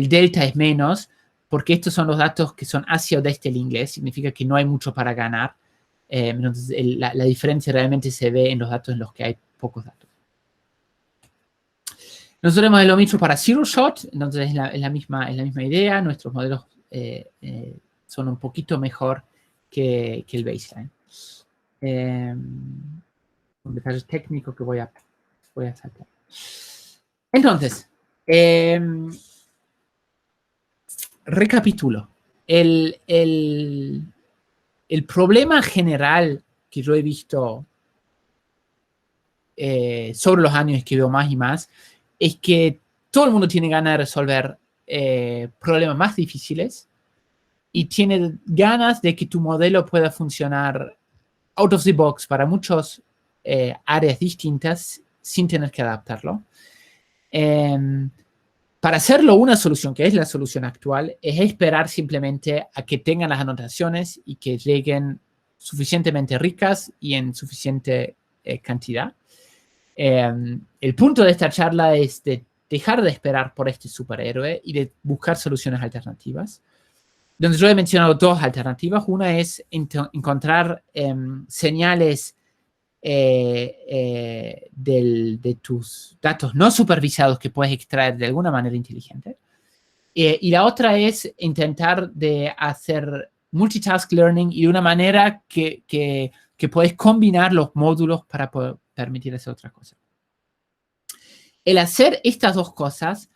delta es menos, porque estos son los datos que son hacia o desde el inglés, significa que no hay mucho para ganar. Entonces, la diferencia realmente se ve en los datos en los que hay pocos datos. Nosotros hemos lo mismo para zero shot, entonces es la misma idea. Nuestros modelos son un poquito mejor que el baseline. Un detalle técnico que voy a saltar. Entonces, recapitulo. El problema general que yo he visto sobre los años que veo más y más es que todo el mundo tiene ganas de resolver problemas más difíciles y tiene ganas de que tu modelo pueda funcionar out of the box para muchas áreas distintas sin tener que adaptarlo. Para hacerlo una solución, que es la solución actual, es esperar simplemente a que tengan las anotaciones y que lleguen suficientemente ricas y en suficiente cantidad. El punto de esta charla es de dejar de esperar por este superhéroe y de buscar soluciones alternativas. Donde yo he mencionado dos alternativas. Una es encontrar señales de tus datos no supervisados que puedes extraer de alguna manera inteligente. Y la otra es intentar de hacer multitask learning y de una manera que puedes combinar los módulos para poder permitir hacer otra cosa. El hacer estas dos cosas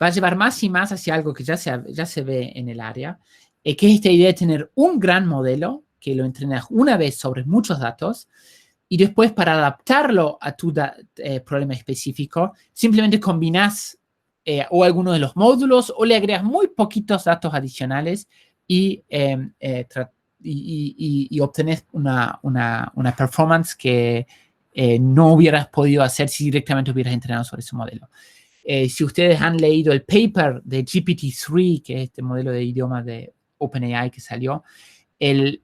va a llevar más y más hacia algo que ya se ve en el área, que es esta idea de tener un gran modelo que lo entrenas una vez sobre muchos datos y después para adaptarlo a tu problema específico, simplemente combinas o alguno de los módulos o le agregas muy poquitos datos adicionales y obtenés una performance que no hubieras podido hacer si directamente hubieras entrenado sobre ese modelo. Si ustedes han leído el paper de GPT-3, que es este modelo de idioma de OpenAI que salió, el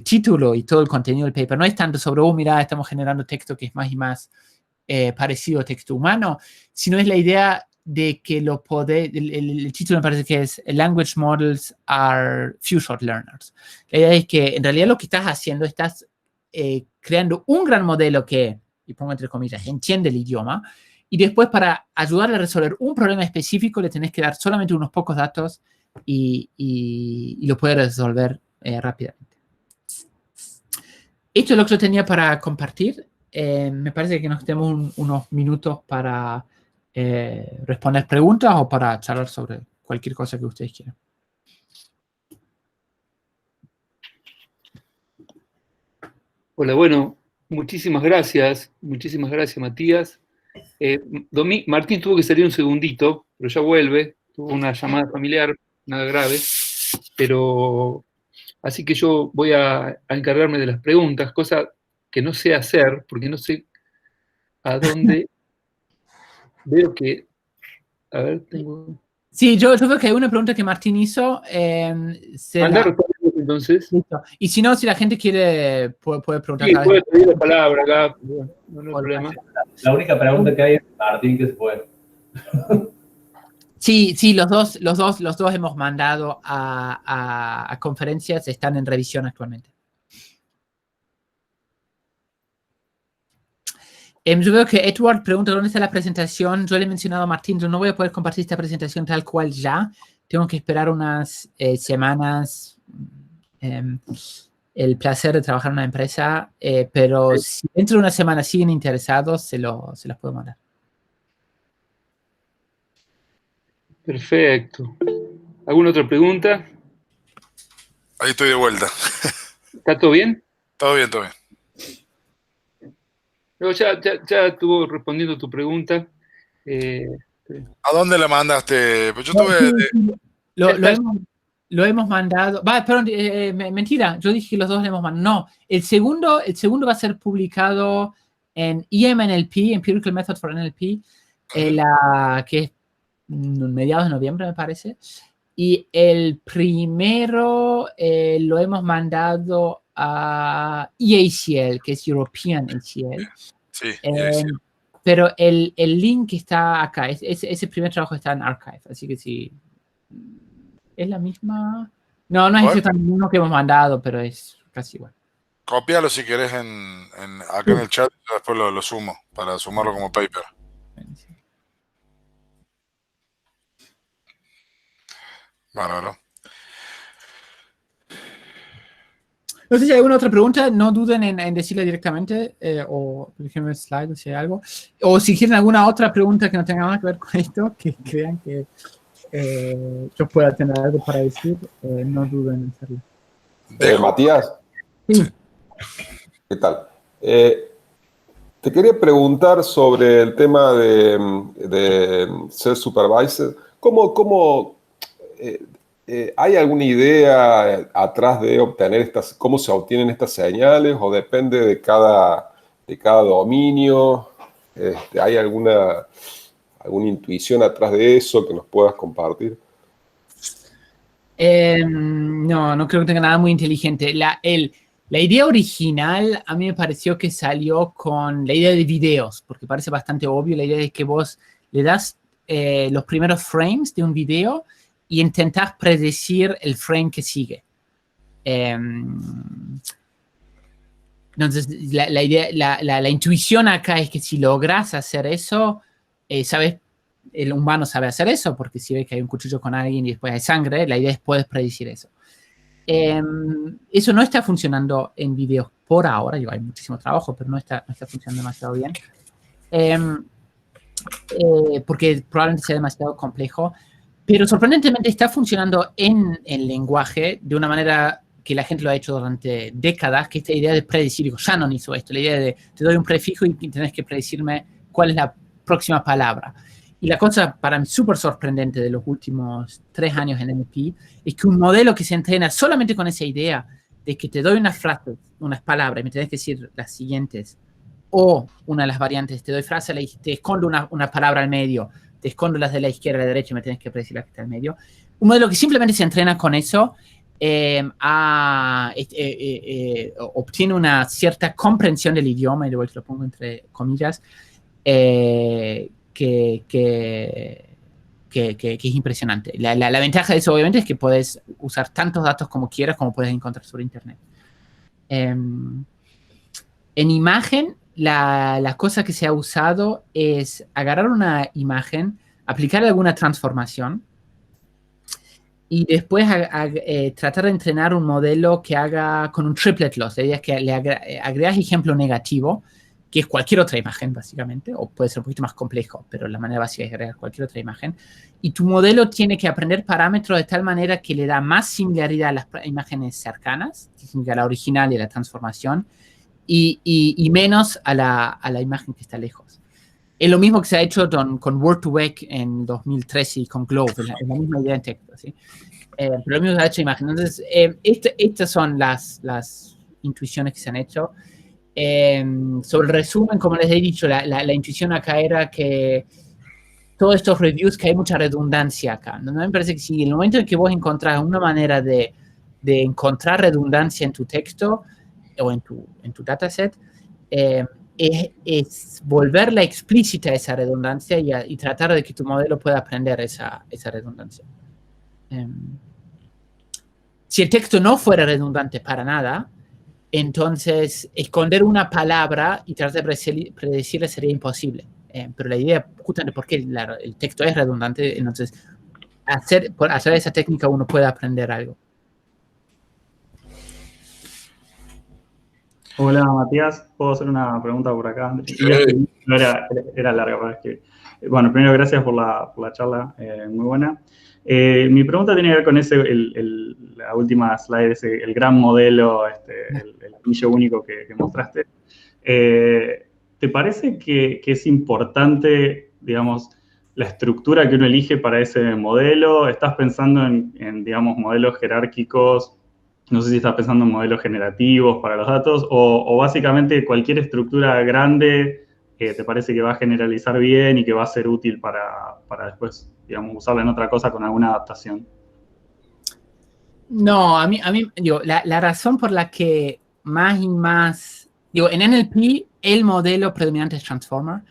título y todo el contenido del paper no es tanto sobre, mira, estamos generando texto que es más y más parecido a texto humano, sino es la idea de que el título me parece que es Language Models are Few Short Learners. La idea es que en realidad lo que estás haciendo, estás creando un gran modelo que, y pongo entre comillas, entiende el idioma, y después para ayudarle a resolver un problema específico le tenés que dar solamente unos pocos datos y lo puede resolver rápidamente. Esto es lo que yo tenía para compartir. Me parece que nos tenemos unos minutos para responder preguntas o para charlar sobre cualquier cosa que ustedes quieran. Hola, bueno, muchísimas gracias, Matías. Martín tuvo que salir un segundito, pero ya vuelve, tuvo una llamada familiar, nada grave, pero así que yo voy a encargarme de las preguntas, cosa que no sé hacer, porque no sé a dónde veo que, a ver, tengo... Sí, yo creo que hay una pregunta que Martín hizo. Mandar entonces. Listo. Y si no, si la gente quiere, puede preguntar. Sí, puede pedir la palabra acá, no hay problema. La única pregunta que hay es Martín, que se fue. Sí, los dos hemos mandado a conferencias, están en revisión actualmente. Yo veo que Edward pregunta dónde está la presentación. Yo le he mencionado a Martín, yo no voy a poder compartir esta presentación tal cual ya. Tengo que esperar unas semanas. El placer de trabajar en una empresa, pero si dentro de una semana siguen interesados, se las puedo mandar. Perfecto. ¿Alguna otra pregunta? Ahí estoy de vuelta. ¿Está todo bien? Todo bien, todo bien. No, ya estuvo respondiendo tu pregunta. ¿A dónde la mandaste? Pues yo tuve... Lo hemos mandado. Perdón, mentira. Yo dije que los dos le hemos mandado. No, el segundo va a ser publicado en EMNLP, Empirical Method for NLP, que es mediados de noviembre, me parece. Y el primero lo hemos mandado a EACL, que es European ACL. Sí, pero el link está acá. Ese primer trabajo está en Archive, así que sí. ¿Es la misma? No es exactamente uno que hemos mandado, pero es casi igual. Cópialo si querés acá en el chat, y después lo sumo, para sumarlo como paper. Bárbaro. No sé si hay alguna otra pregunta, no duden en decirla directamente, o déjenme slide si hay algo. O si quieren alguna otra pregunta que no tenga nada que ver con esto, que crean que yo pueda tener algo para decir, no duden en hacerlo. Matías. Sí. ¿Qué tal? Te quería preguntar sobre el tema de ser supervisor. ¿Hay alguna idea atrás de obtener cómo se obtienen estas señales o depende de cada dominio? ¿Hay alguna intuición atrás de eso que nos puedas compartir? No creo que tenga nada muy inteligente. La idea original a mí me pareció que salió con la idea de videos, porque parece bastante obvio la idea de que vos le das los primeros frames de un video y intentás predecir el frame que sigue. Entonces, la intuición acá es que si logras hacer eso, sabes el humano sabe hacer eso, porque si ve que hay un cuchillo con alguien y después hay sangre, la idea es poder predecir eso. Eso no está funcionando en videos por ahora. Hay muchísimo trabajo, pero no está funcionando demasiado bien. Porque probablemente sea demasiado complejo. Pero sorprendentemente está funcionando en el lenguaje de una manera que la gente lo ha hecho durante décadas, que esta idea de predecir, Shannon hizo esto, la idea de te doy un prefijo y tenés que predecirme cuál es la próxima palabra. Y la cosa para mí súper sorprendente de los últimos 3 años en NLP es que un modelo que se entrena solamente con esa idea de que te doy unas frases, unas palabras y me tenés que decir las siguientes, o una de las variantes, te doy frase, te escondo una palabra al medio, te escondo las de la izquierda a la derecha y me tenés que predecir la que está al medio. Un modelo que simplemente se entrena con eso obtiene una cierta comprensión del idioma, y de vuelta lo pongo entre comillas, que es impresionante. La ventaja de eso, obviamente, es que puedes usar tantos datos como quieras, como puedes encontrar sobre Internet. En imagen, la cosa que se ha usado es agarrar una imagen, aplicar alguna transformación y después tratar de entrenar un modelo que haga con un triplet loss. La idea es que le agregas ejemplo negativo, que es cualquier otra imagen, básicamente, o puede ser un poquito más complejo, pero la manera básica es agregar cualquier otra imagen. Y tu modelo tiene que aprender parámetros de tal manera que le da más similaridad a las imágenes cercanas, que significa la original y la transformación, y menos a la imagen que está lejos. Es lo mismo que se ha hecho con Word2Vec en 2013 y con Globe, es la misma idea en texto, ¿sí? Pero lo mismo se ha hecho en imagen. Entonces, estas son las intuiciones que se han hecho. Sobre el resumen, como les he dicho, la intuición acá era que todos estos reviews, que hay mucha redundancia acá. ¿No? Me parece que si en el momento en que vos encontrás una manera de encontrar redundancia en tu texto o en tu dataset, es volverla explícita esa redundancia y tratar de que tu modelo pueda aprender esa redundancia. Si el texto no fuera redundante para nada, entonces esconder una palabra y tratar de predecirla sería imposible. Pero la idea, justamente porque el texto es redundante, entonces a través de esa técnica uno puede aprender algo. Hola, Matías. ¿Puedo hacer una pregunta por acá? No era larga para escribir. Bueno, primero, gracias por la charla, muy buena. Mi pregunta tiene que ver con la última slide, el gran modelo, el anillo único que mostraste. ¿Te parece que es importante, digamos, la estructura que uno elige para ese modelo? ¿Estás pensando en digamos, modelos jerárquicos? No sé si estás pensando en modelos generativos para los datos o básicamente cualquier estructura grande te parece que va a generalizar bien y que va a ser útil para después, digamos, usarla en otra cosa con alguna adaptación. No, a mí digo, la razón por la que más y más, digo, en NLP el modelo predominante es Transformer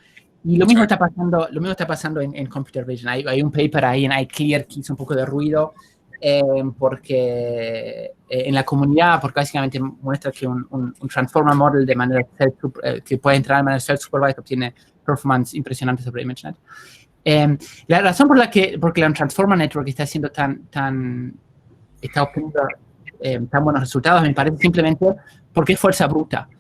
y lo mismo está pasando en Computer Vision. Hay un paper ahí en iClear que hizo un poco de ruido porque en la comunidad, porque básicamente muestra que un Transformer Model de manera que puede entrar de manera self-supervised obtiene performance impresionante sobre ImageNet. La razón porque la Transformer Network está haciendo está obteniendo tan buenos resultados, me parece simplemente porque es fuerza bruta.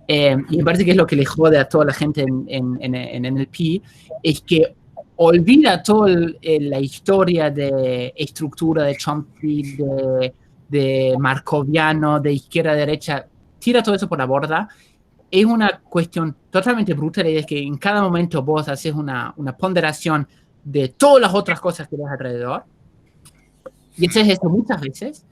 Y me parece que es lo que le jode a toda la gente en NLP, es que olvida toda la historia de estructura de Chomsky, de Markoviano, de izquierda a derecha, tira todo eso por la borda. Es una cuestión totalmente brutal, y es que en cada momento vos haces una ponderación de todas las otras cosas que ves alrededor, y haces eso muchas veces.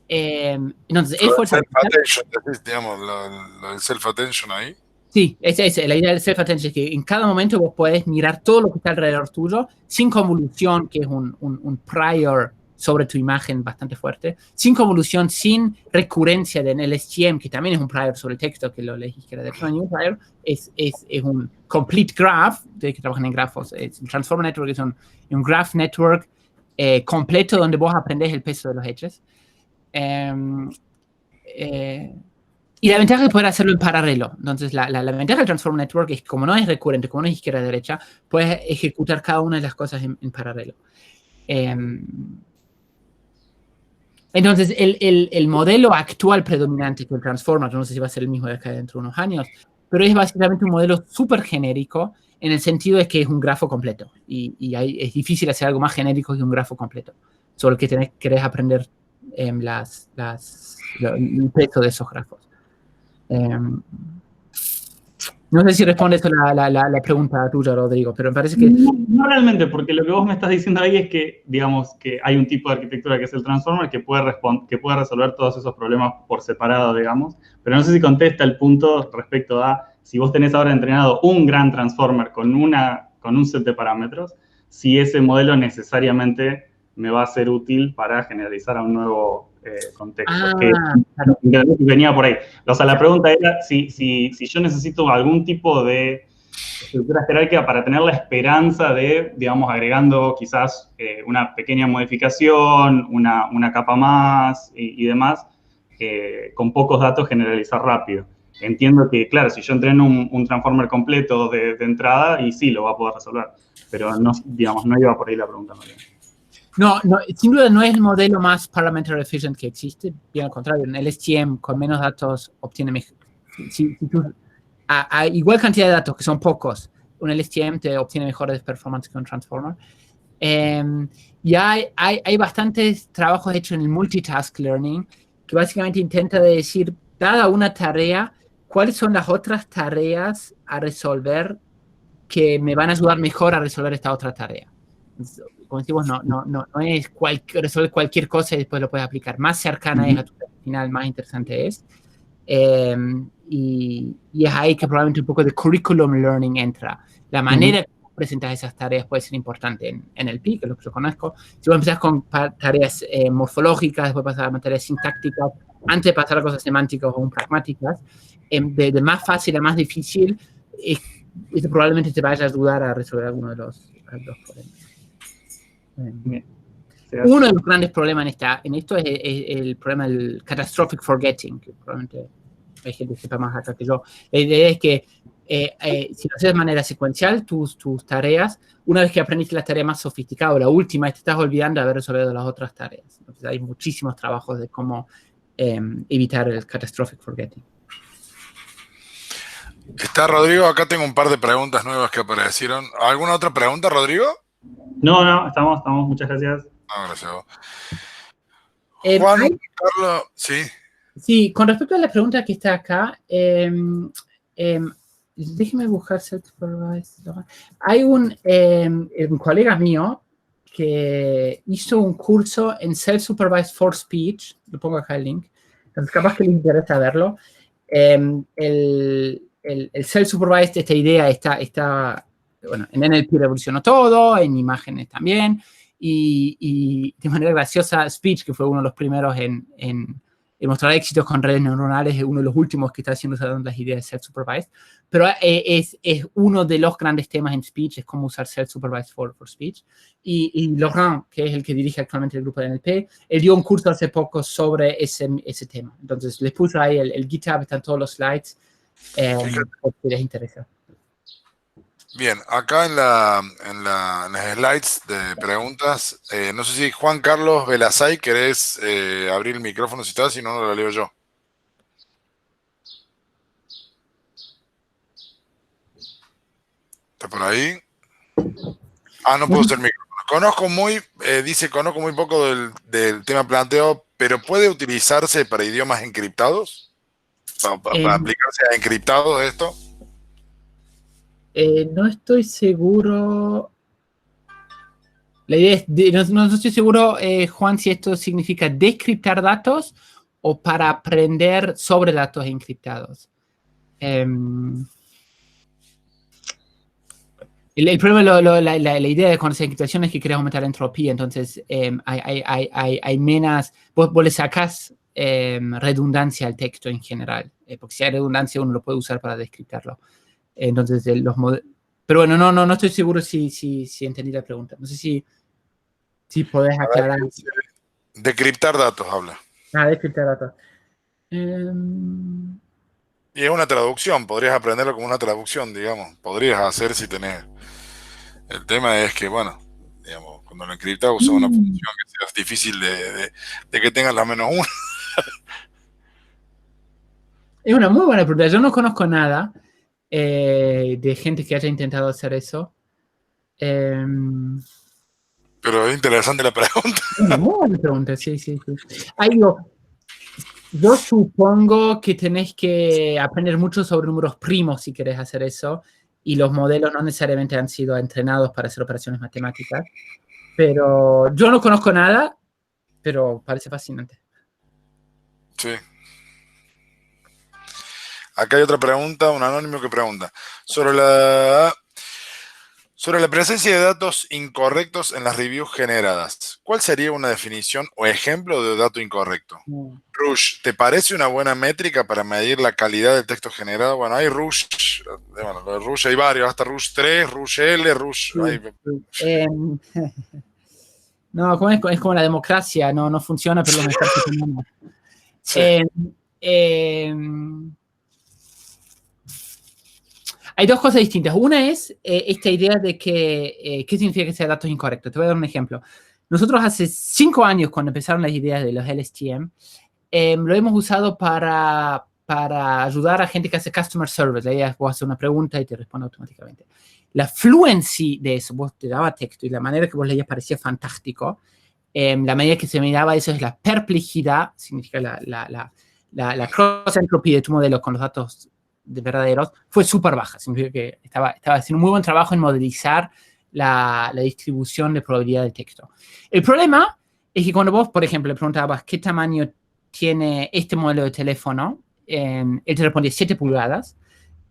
Entonces, es fuerza. Self-attention, digamos, lo del self-attention ahí. Sí, la idea del self-attention es que en cada momento vos podés mirar todo lo que está alrededor tuyo, sin convolución, que es un prior sobre tu imagen bastante fuerte, sin convolución, sin recurrencia en el SGM, que también es un prior sobre el texto, que lo leí izquierda de un prior, es un complete graph, de que trabajan en grafos, es un Transformer Network, es un graph network completo donde vos aprendés el peso de los hechos. Y la ventaja es poder hacerlo en paralelo. Entonces, la ventaja del Transformer Network es que como no es recurrente, como no es izquierda-derecha, puedes ejecutar cada una de las cosas en paralelo. Entonces, el modelo actual predominante que el Transformer, no sé si va a ser el mismo de acá dentro de unos años, pero es básicamente un modelo súper genérico en el sentido de que es un grafo completo. Y es difícil hacer algo más genérico que un grafo completo. Solo que querés aprender el peso de esos grafos. No sé si responde esto la pregunta tuya, Rodrigo, pero me parece que... No realmente, porque lo que vos me estás diciendo ahí es que, digamos, que hay un tipo de arquitectura que es el Transformer que puede resolver todos esos problemas por separado, digamos, pero no sé si contesta el punto respecto a si vos tenés ahora entrenado un gran Transformer con un set de parámetros, si ese modelo necesariamente me va a ser útil para generalizar a un nuevo contexto. Claro. Venía por ahí. O sea, la pregunta era si yo necesito algún tipo de estructura jerárquica para tener la esperanza de, digamos, agregando quizás una pequeña modificación, una capa más y demás, con pocos datos generalizar rápido. Entiendo que, claro, si yo entreno un transformer completo de entrada, y sí, lo va a poder resolver. Pero, no, digamos, no iba por ahí la pregunta. No, sin duda no es el modelo más parameter efficient que existe. Bien al contrario, en el STM con menos datos obtiene mejor. A igual cantidad de datos, que son pocos, un LSTM te obtiene mejores performances que un Transformer. Y hay bastantes trabajos hechos en el multitask learning que básicamente intenta decir, dada una tarea, cuáles son las otras tareas a resolver que me van a ayudar mejor a resolver esta otra tarea. Como decimos, no es resolver cualquier cosa y después lo puedes aplicar. Más cercana es a tu final, más interesante es. Y es ahí que probablemente un poco de curriculum learning entra. La manera que presentas esas tareas puede ser importante en el PI, que es lo que yo conozco. Si vos empezás con tareas morfológicas, después pasar a tareas sintácticas, antes de pasar a cosas semánticas o pragmáticas, de más fácil a más difícil, eso probablemente te vaya a ayudar a resolver alguno de los problemas. Uno de los grandes problemas en esto es el problema del catastrophic forgetting, que probablemente hay gente que sepa más acá que yo. La idea es que si lo haces de manera secuencial, tus tareas, una vez que aprendiste la tarea más sofisticada o la última, te estás olvidando de haber resolvido las otras tareas. Entonces hay muchísimos trabajos de cómo evitar el catastrophic forgetting. Está Rodrigo, acá tengo un par de preguntas nuevas que aparecieron. ¿Alguna otra pregunta, Rodrigo? No, estamos, muchas gracias. No, gracias a vos. Juan, Carlos, sí. Sí, con respecto a la pregunta que está acá, déjeme buscar self-supervised. Hay un colega mío que hizo un curso en self-supervised for speech, lo pongo acá el link, entonces capaz que le interesa verlo. El self-supervised, esta idea está bueno, en NLP revolucionó todo, en imágenes también, y de manera graciosa, Speech, que fue uno de los primeros en mostrar éxitos con redes neuronales, es uno de los últimos que está haciendo las ideas de self-supervised, pero es uno de los grandes temas en Speech, es cómo usar self-supervised for Speech, y Laurent, que es el que dirige actualmente el grupo de NLP, él dio un curso hace poco sobre ese tema, entonces les puse ahí el GitHub, están todos los slides, por si les interesa. Bien, acá en las slides de preguntas, no sé si Juan Carlos Velazay, querés abrir el micrófono si estás, si no, lo leo yo. ¿Está por ahí? Ah, no puedo usar el micrófono. Conozco muy poco del tema planteado, pero ¿puede utilizarse para idiomas encriptados? ¿Para aplicarse a encriptados esto? No estoy seguro. La idea es, no estoy seguro, Juan, si esto significa descriptar datos o para aprender sobre datos encriptados. El problema, la idea de con esa encriptación es que querés aumentar la entropía, entonces hay menos, vos le sacás redundancia al texto en general, porque si hay redundancia uno lo puede usar para descriptarlo. Entonces, pero bueno, no estoy seguro si entendí la pregunta. No sé si podés aclarar. Decriptar datos, habla. Decriptar datos. Y es una traducción, podrías aprenderlo como una traducción, digamos. Podrías hacer si tenés. El tema es que, bueno, digamos, cuando lo encriptas usas una función que sea difícil de que tengas la -1. Es una muy buena pregunta. Yo no conozco nada de gente que haya intentado hacer eso. Pero es interesante la pregunta. Una muy buena pregunta, sí. Ahí yo supongo que tenés que aprender mucho sobre números primos si querés hacer eso, y los modelos no necesariamente han sido entrenados para hacer operaciones matemáticas. Pero yo no conozco nada, pero parece fascinante. Sí. Acá hay otra pregunta, un anónimo que pregunta. Sobre la presencia de datos incorrectos en las reviews generadas, ¿cuál sería una definición o ejemplo de dato incorrecto? Rush, ¿te parece una buena métrica para medir la calidad del texto generado? Bueno, hay Rush, bueno, lo de Rush hay varios, hasta Rush 3, Rush L, Rush... No, es como la democracia, no funciona, pero lo mejor que tenemos. Sí. Hay dos cosas distintas. Una es esta idea de que, ¿qué significa que sea datos incorrectos? Te voy a dar un ejemplo. Nosotros hace 5 años, cuando empezaron las ideas de los LSTM, lo hemos usado para ayudar a gente que hace customer service. La idea es vos haces una pregunta y te responde automáticamente. La fluency de eso, vos te daba texto y la manera que vos leías parecía fantástico. La medida que se miraba eso es la perplejidad, significa la cross entropy de tu modelo con los datos de verdaderos, fue súper baja. Significa que estaba haciendo un muy buen trabajo en modelizar la distribución de probabilidad del texto. El problema es que cuando vos, por ejemplo, le preguntabas qué tamaño tiene este modelo de teléfono, él te respondía 7 pulgadas,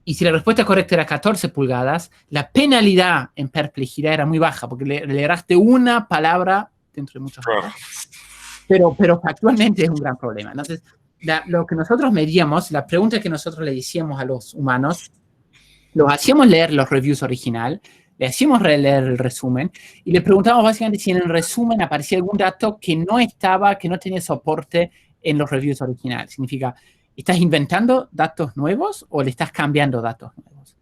y si la respuesta correcta era 14 pulgadas, la penalidad en perplejidad era muy baja, porque le erraste una palabra dentro de muchas otras. Pero actualmente es un gran problema. Entonces, lo que nosotros medíamos, la pregunta que nosotros le decíamos a los humanos, los hacíamos leer los reviews original, le hacíamos releer el resumen, y le preguntábamos básicamente si en el resumen aparecía algún dato que no tenía soporte en los reviews original. Significa, ¿estás inventando datos nuevos o le estás cambiando datos nuevos?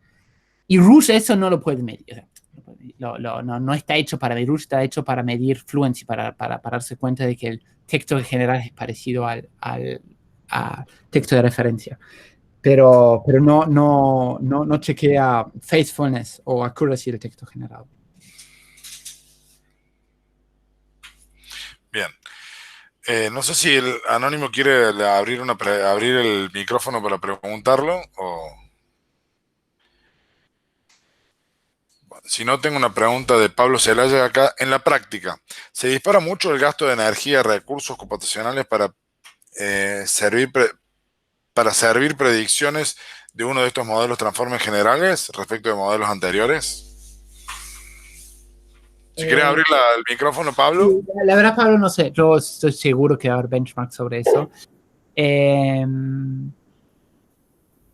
Y Rush eso no lo puede medir. O sea, no está hecho para medir Rush, está hecho para medir fluency, para darse cuenta de que el texto en general es parecido a texto de referencia. Pero no chequea faithfulness o accuracy del texto generado. Bien. No sé si el anónimo quiere abrir el micrófono para preguntarlo o... Bueno, si no, tengo una pregunta de Pablo Celaya acá. En la práctica, ¿se dispara mucho el gasto de energía y recursos computacionales para servir predicciones de uno de estos modelos transformes generales respecto de modelos anteriores? Si quieres abrir el micrófono, Pablo. La verdad, Pablo, no sé. Yo estoy seguro que va a haber benchmarks sobre eso.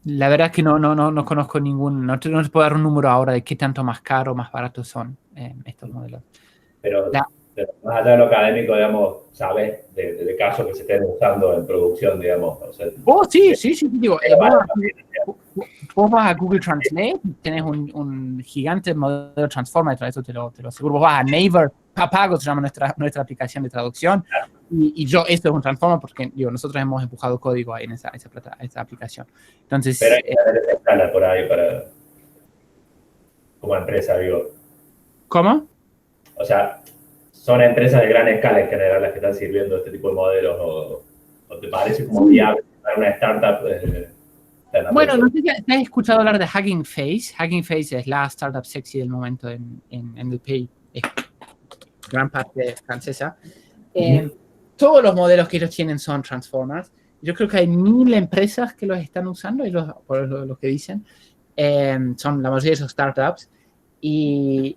La verdad es que no conozco ningún... No te puedo dar un número ahora de qué tanto más caro o más baratos son estos modelos. Pero más allá de lo académico, digamos, ¿sabes? De casos que se estén usando en producción, digamos. O sea, sí. Digo, vos vas a Google Translate, tenés un gigante modelo Transformer, eso te lo aseguro. Vos vas a Naver, Papago se llama nuestra aplicación de traducción, y esto es un Transformer porque nosotros hemos empujado código ahí en esa aplicación. Entonces, pero hay que escala por ahí como empresa, digo. ¿Cómo? O sea, son empresas de gran escala en general las que están sirviendo este tipo de modelos, o te parece como viable para una startup. Bueno, no sé si has escuchado hablar de Hugging Face. Hugging Face es la startup sexy del momento en el país, gran parte francesa. Todos los modelos que ellos tienen son Transformers. Yo creo que hay 1000 empresas que los están usando, por lo que dicen. Son la mayoría de esos startups. Y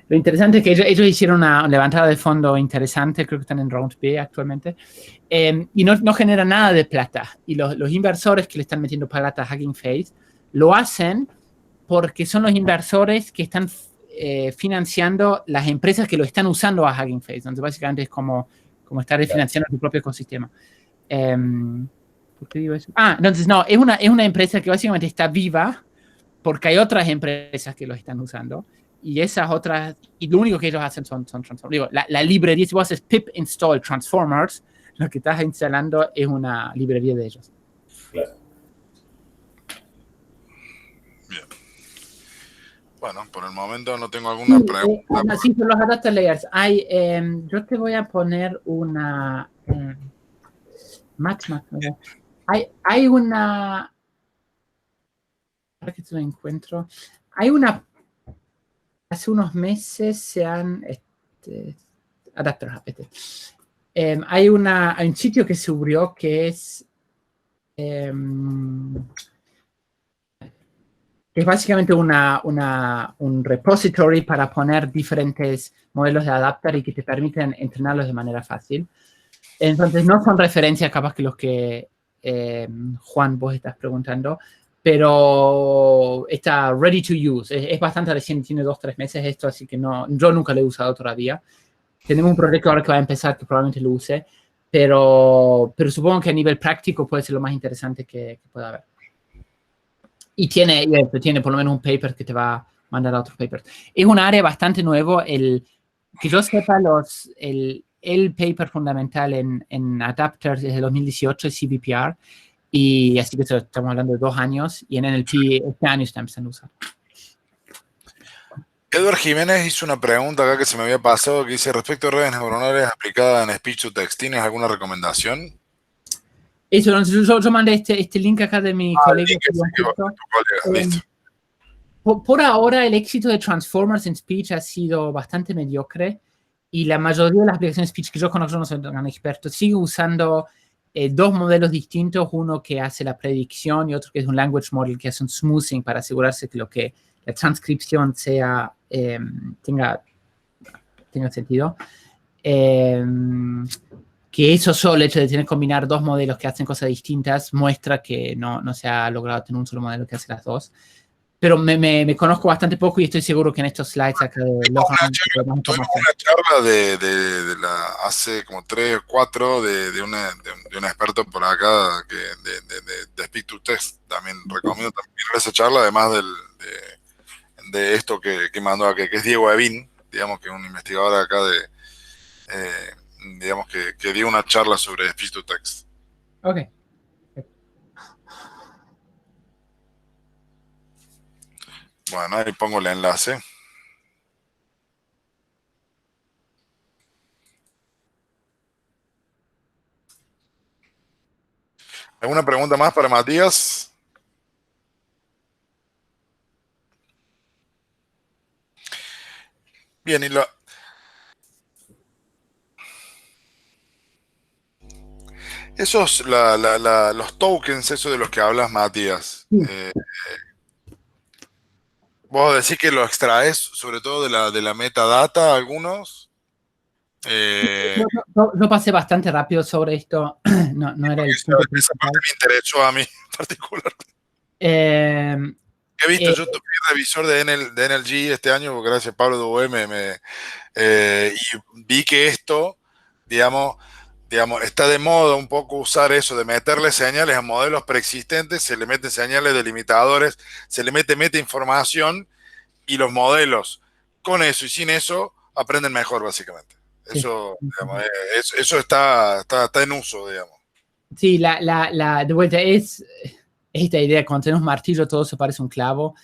lo interesante es que ellos hicieron una levantada de fondo interesante, creo que están en Round B actualmente, y no generan nada de plata. Y los inversores que le están metiendo plata a Hugging Face lo hacen porque son los inversores que están financiando las empresas que lo están usando a Hugging Face. Entonces, básicamente es como estar financiando tu propio ecosistema. ¿Por qué digo eso? Entonces no, es una empresa que básicamente está viva porque hay otras empresas que lo están usando y esas otras, y lo único que ellos hacen son Transformers. Digo, la librería, si vos haces pip install Transformers, lo que estás instalando es una librería de ellos. Claro. Bien. Bueno, por el momento no tengo alguna pregunta. Sí, por los adapter layers. Yo te voy a poner una... Hay una... Ahora que te lo encuentro. Hay una... Hace unos meses se han... adapter, hay un sitio que se abrió que es... es básicamente un repository para poner diferentes modelos de adapter y que te permiten entrenarlos de manera fácil. Entonces, no son referencias capaz que los que Juan, vos estás preguntando, pero está ready to use. Es bastante reciente, tiene 2-3 meses esto, así que yo nunca lo he usado todavía. Tenemos un proyecto ahora que va a empezar que probablemente lo use, pero supongo que a nivel práctico puede ser lo más interesante que pueda haber. Y tiene por lo menos un paper que te va a mandar a otros papers. Es un área bastante nuevo. Que yo sepa, el paper fundamental en adapters desde 2018 es CVPR, y así que estamos hablando de 2 años, y en NLP este año están empezando a usar. Edward Jiménez hizo una pregunta acá que se me había pasado, que dice, respecto a redes neuronales aplicadas en speech to text, ¿tienes alguna recomendación? Eso, yo mandé este link acá de mi colega. Listo. Por ahora, el éxito de Transformers en speech ha sido bastante mediocre, y la mayoría de las aplicaciones speech que yo conozco, no soy tan experto, sigue usando 2 modelos distintos, uno que hace la predicción y otro que es un language model que hace un smoothing para asegurarse que la transcripción tenga sentido. Que eso solo, el hecho de tener que combinar 2 modelos que hacen cosas distintas, muestra que no se ha logrado tener un solo modelo que hace las 2. Pero me conozco bastante poco y estoy seguro que en estos slides acá de Lohan... Tuvimos una charla de hace como 3 o 4 de un experto por acá de Speak to Text. También recomiendo también esa charla, además de esto que mandó, que es Diego Evin, digamos, que es un investigador acá digamos que dio una charla sobre Speech to Text. Ok. Bueno, ahí pongo el enlace. ¿Alguna pregunta más para Matías? Bien, y los tokens, eso de los que hablas, Matías. ¿Vos decís que lo extraes sobre todo de la metadata, algunos? Yo pasé bastante rápido sobre esto. No era el punto esa parte me interesó a mí en particular. He visto, yo fui revisor de NLG este año, gracias a Pablo Dué, y vi que esto, digamos, está de moda un poco usar eso, de meterle señales a modelos preexistentes, se le meten señales delimitadores, se le mete información, y los modelos con eso y sin eso aprenden mejor, básicamente. Eso, digamos, eso está en uso, digamos. Sí, de vuelta es esta idea, cuando tenemos martillo todo se parece a un clavo.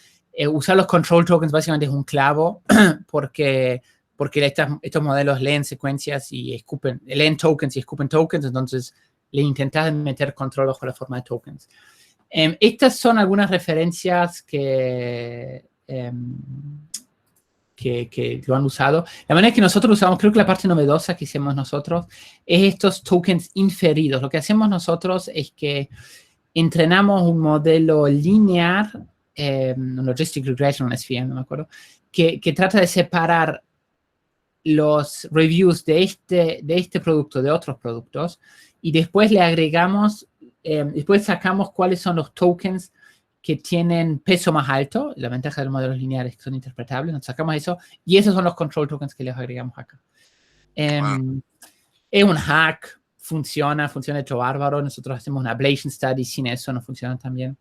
Usar los control tokens básicamente es un clavo, porque estos modelos leen secuencias y leen tokens y escupen tokens, entonces le intentas meter control bajo la forma de tokens. Estas son algunas referencias que lo han usado. La manera que nosotros usamos, creo que la parte novedosa que hicimos nosotros, es estos tokens inferidos. Lo que hacemos nosotros es que entrenamos un modelo lineal, un logistic regression, un SVM, no me acuerdo, que trata de separar los reviews de este producto de otros productos, y después le agregamos, después sacamos cuáles son los tokens que tienen peso más alto. La ventaja de los modelos lineales es que son interpretables, nos sacamos eso, y esos son los control tokens que les agregamos acá. Es un hack funciona hecho bárbaro. Nosotros hacemos una ablation study, sin eso no funciona tan bien.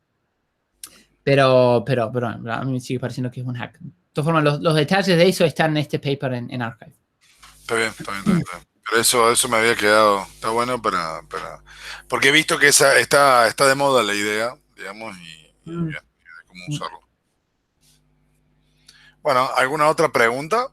Pero a mí me sigue pareciendo que es un hack. De todas formas, los detalles de eso están en este paper en Archive. Está bien. Pero eso me había quedado. Está bueno porque he visto que está de moda la idea, digamos, y bien, de cómo usarlo. Bueno, ¿alguna otra pregunta?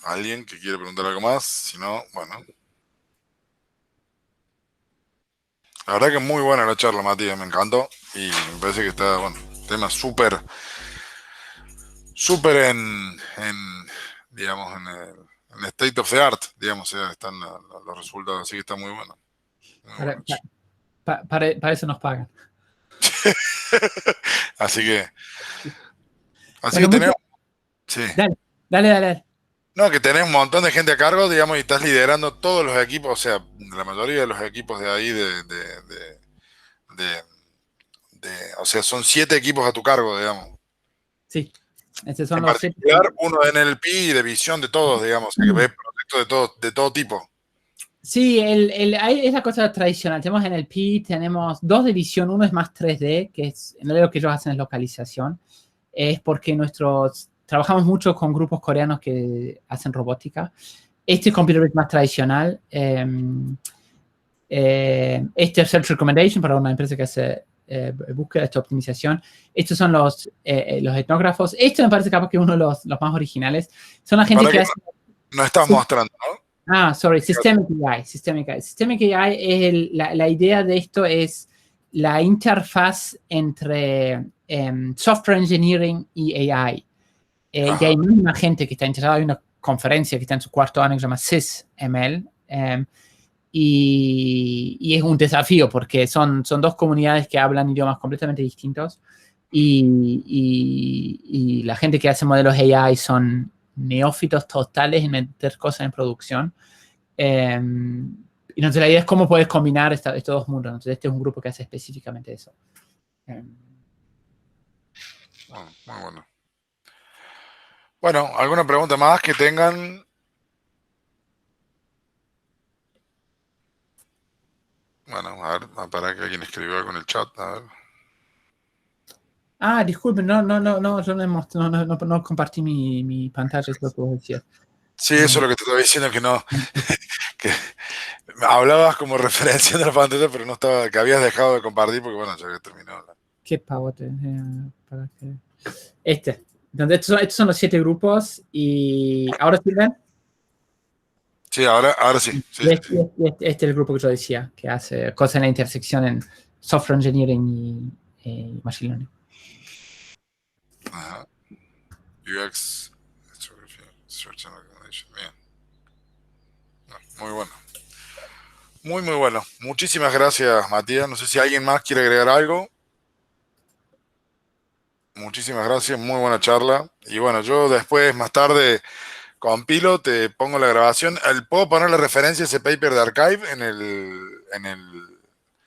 ¿Alguien que quiere preguntar algo más? Si no, bueno. La verdad que muy buena la charla, Matías, me encantó. Y me parece que está, bueno, tema súper digamos, en el state of the art, digamos, o sea, están los resultados, así que está muy bueno. Para eso nos pagan. Así que tenemos... Sí. Dale. No, que tenés un montón de gente a cargo, digamos, y estás liderando todos los equipos, o sea, la mayoría de los equipos de ahí, o sea, son 7 equipos a tu cargo, digamos. Sí. Estos son en los particular, 7. Uno de NLP y de visión de todos, digamos, que ves proyectos de todo tipo. Sí, es la cosa tradicional. Tenemos NLP, tenemos 2 de visión, uno es más 3D, que es, en realidad lo que ellos hacen es localización. Es porque trabajamos mucho con grupos coreanos que hacen robótica. Este es computer vision más tradicional. Este es Search Recommendation para una empresa que hace búsqueda de optimización. Estos son los etnógrafos. Este me parece capaz que es uno de los más originales. Son la gente que hace... No estás mostrando, ¿no? Sorry, Systemic AI. Systemic AI es la idea de esto es la interfaz entre software engineering y AI. Y hay mucha gente que está interesada. Hay una conferencia que está en su 4º año que se llama SysML. Y es un desafío porque son 2 comunidades que hablan idiomas completamente distintos. Y la gente que hace modelos AI son neófitos totales en meter cosas en producción. Y entonces la idea es cómo puedes combinar estos 2 mundos. Entonces este es un grupo que hace específicamente eso. Muy bueno. Bueno, ¿alguna pregunta más que tengan? Bueno, a ver, para que alguien escribió algo en el chat, a ver. Disculpen, yo no compartí mi pantalla, es lo que vos decías. Sí, eso es lo que te estaba diciendo, que no, que hablabas como referencia de la pantalla, pero no estaba, que habías dejado de compartir porque, bueno, ya había terminado. Qué pavote. Entonces, estos son los 7 grupos y ¿ahora sí ven? Sí, ahora sí. Este es el grupo que yo decía, que hace cosas en la intersección en software engineering y machine learning. Ajá. UX, Search and Recommendation. Bien. Muy bueno. Muy bueno. Muchísimas gracias, Matías. No sé si alguien más quiere agregar algo. Muchísimas gracias, muy buena charla. Y bueno, yo después, más tarde, compilo, te pongo la grabación. ¿Puedo poner la referencia a ese paper de Archive en el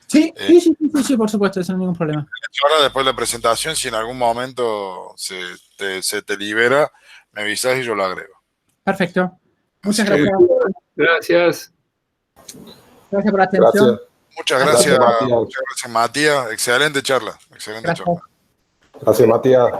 Sí, por supuesto, eso no hay ningún problema. Ahora, después de la presentación, si en algún momento se te libera, me avisas y yo lo agrego. Perfecto. Muchas gracias. Gracias. Gracias por la atención. Gracias. Muchas gracias, Matías. Excelente charla. Gracias. Gracias, Matías.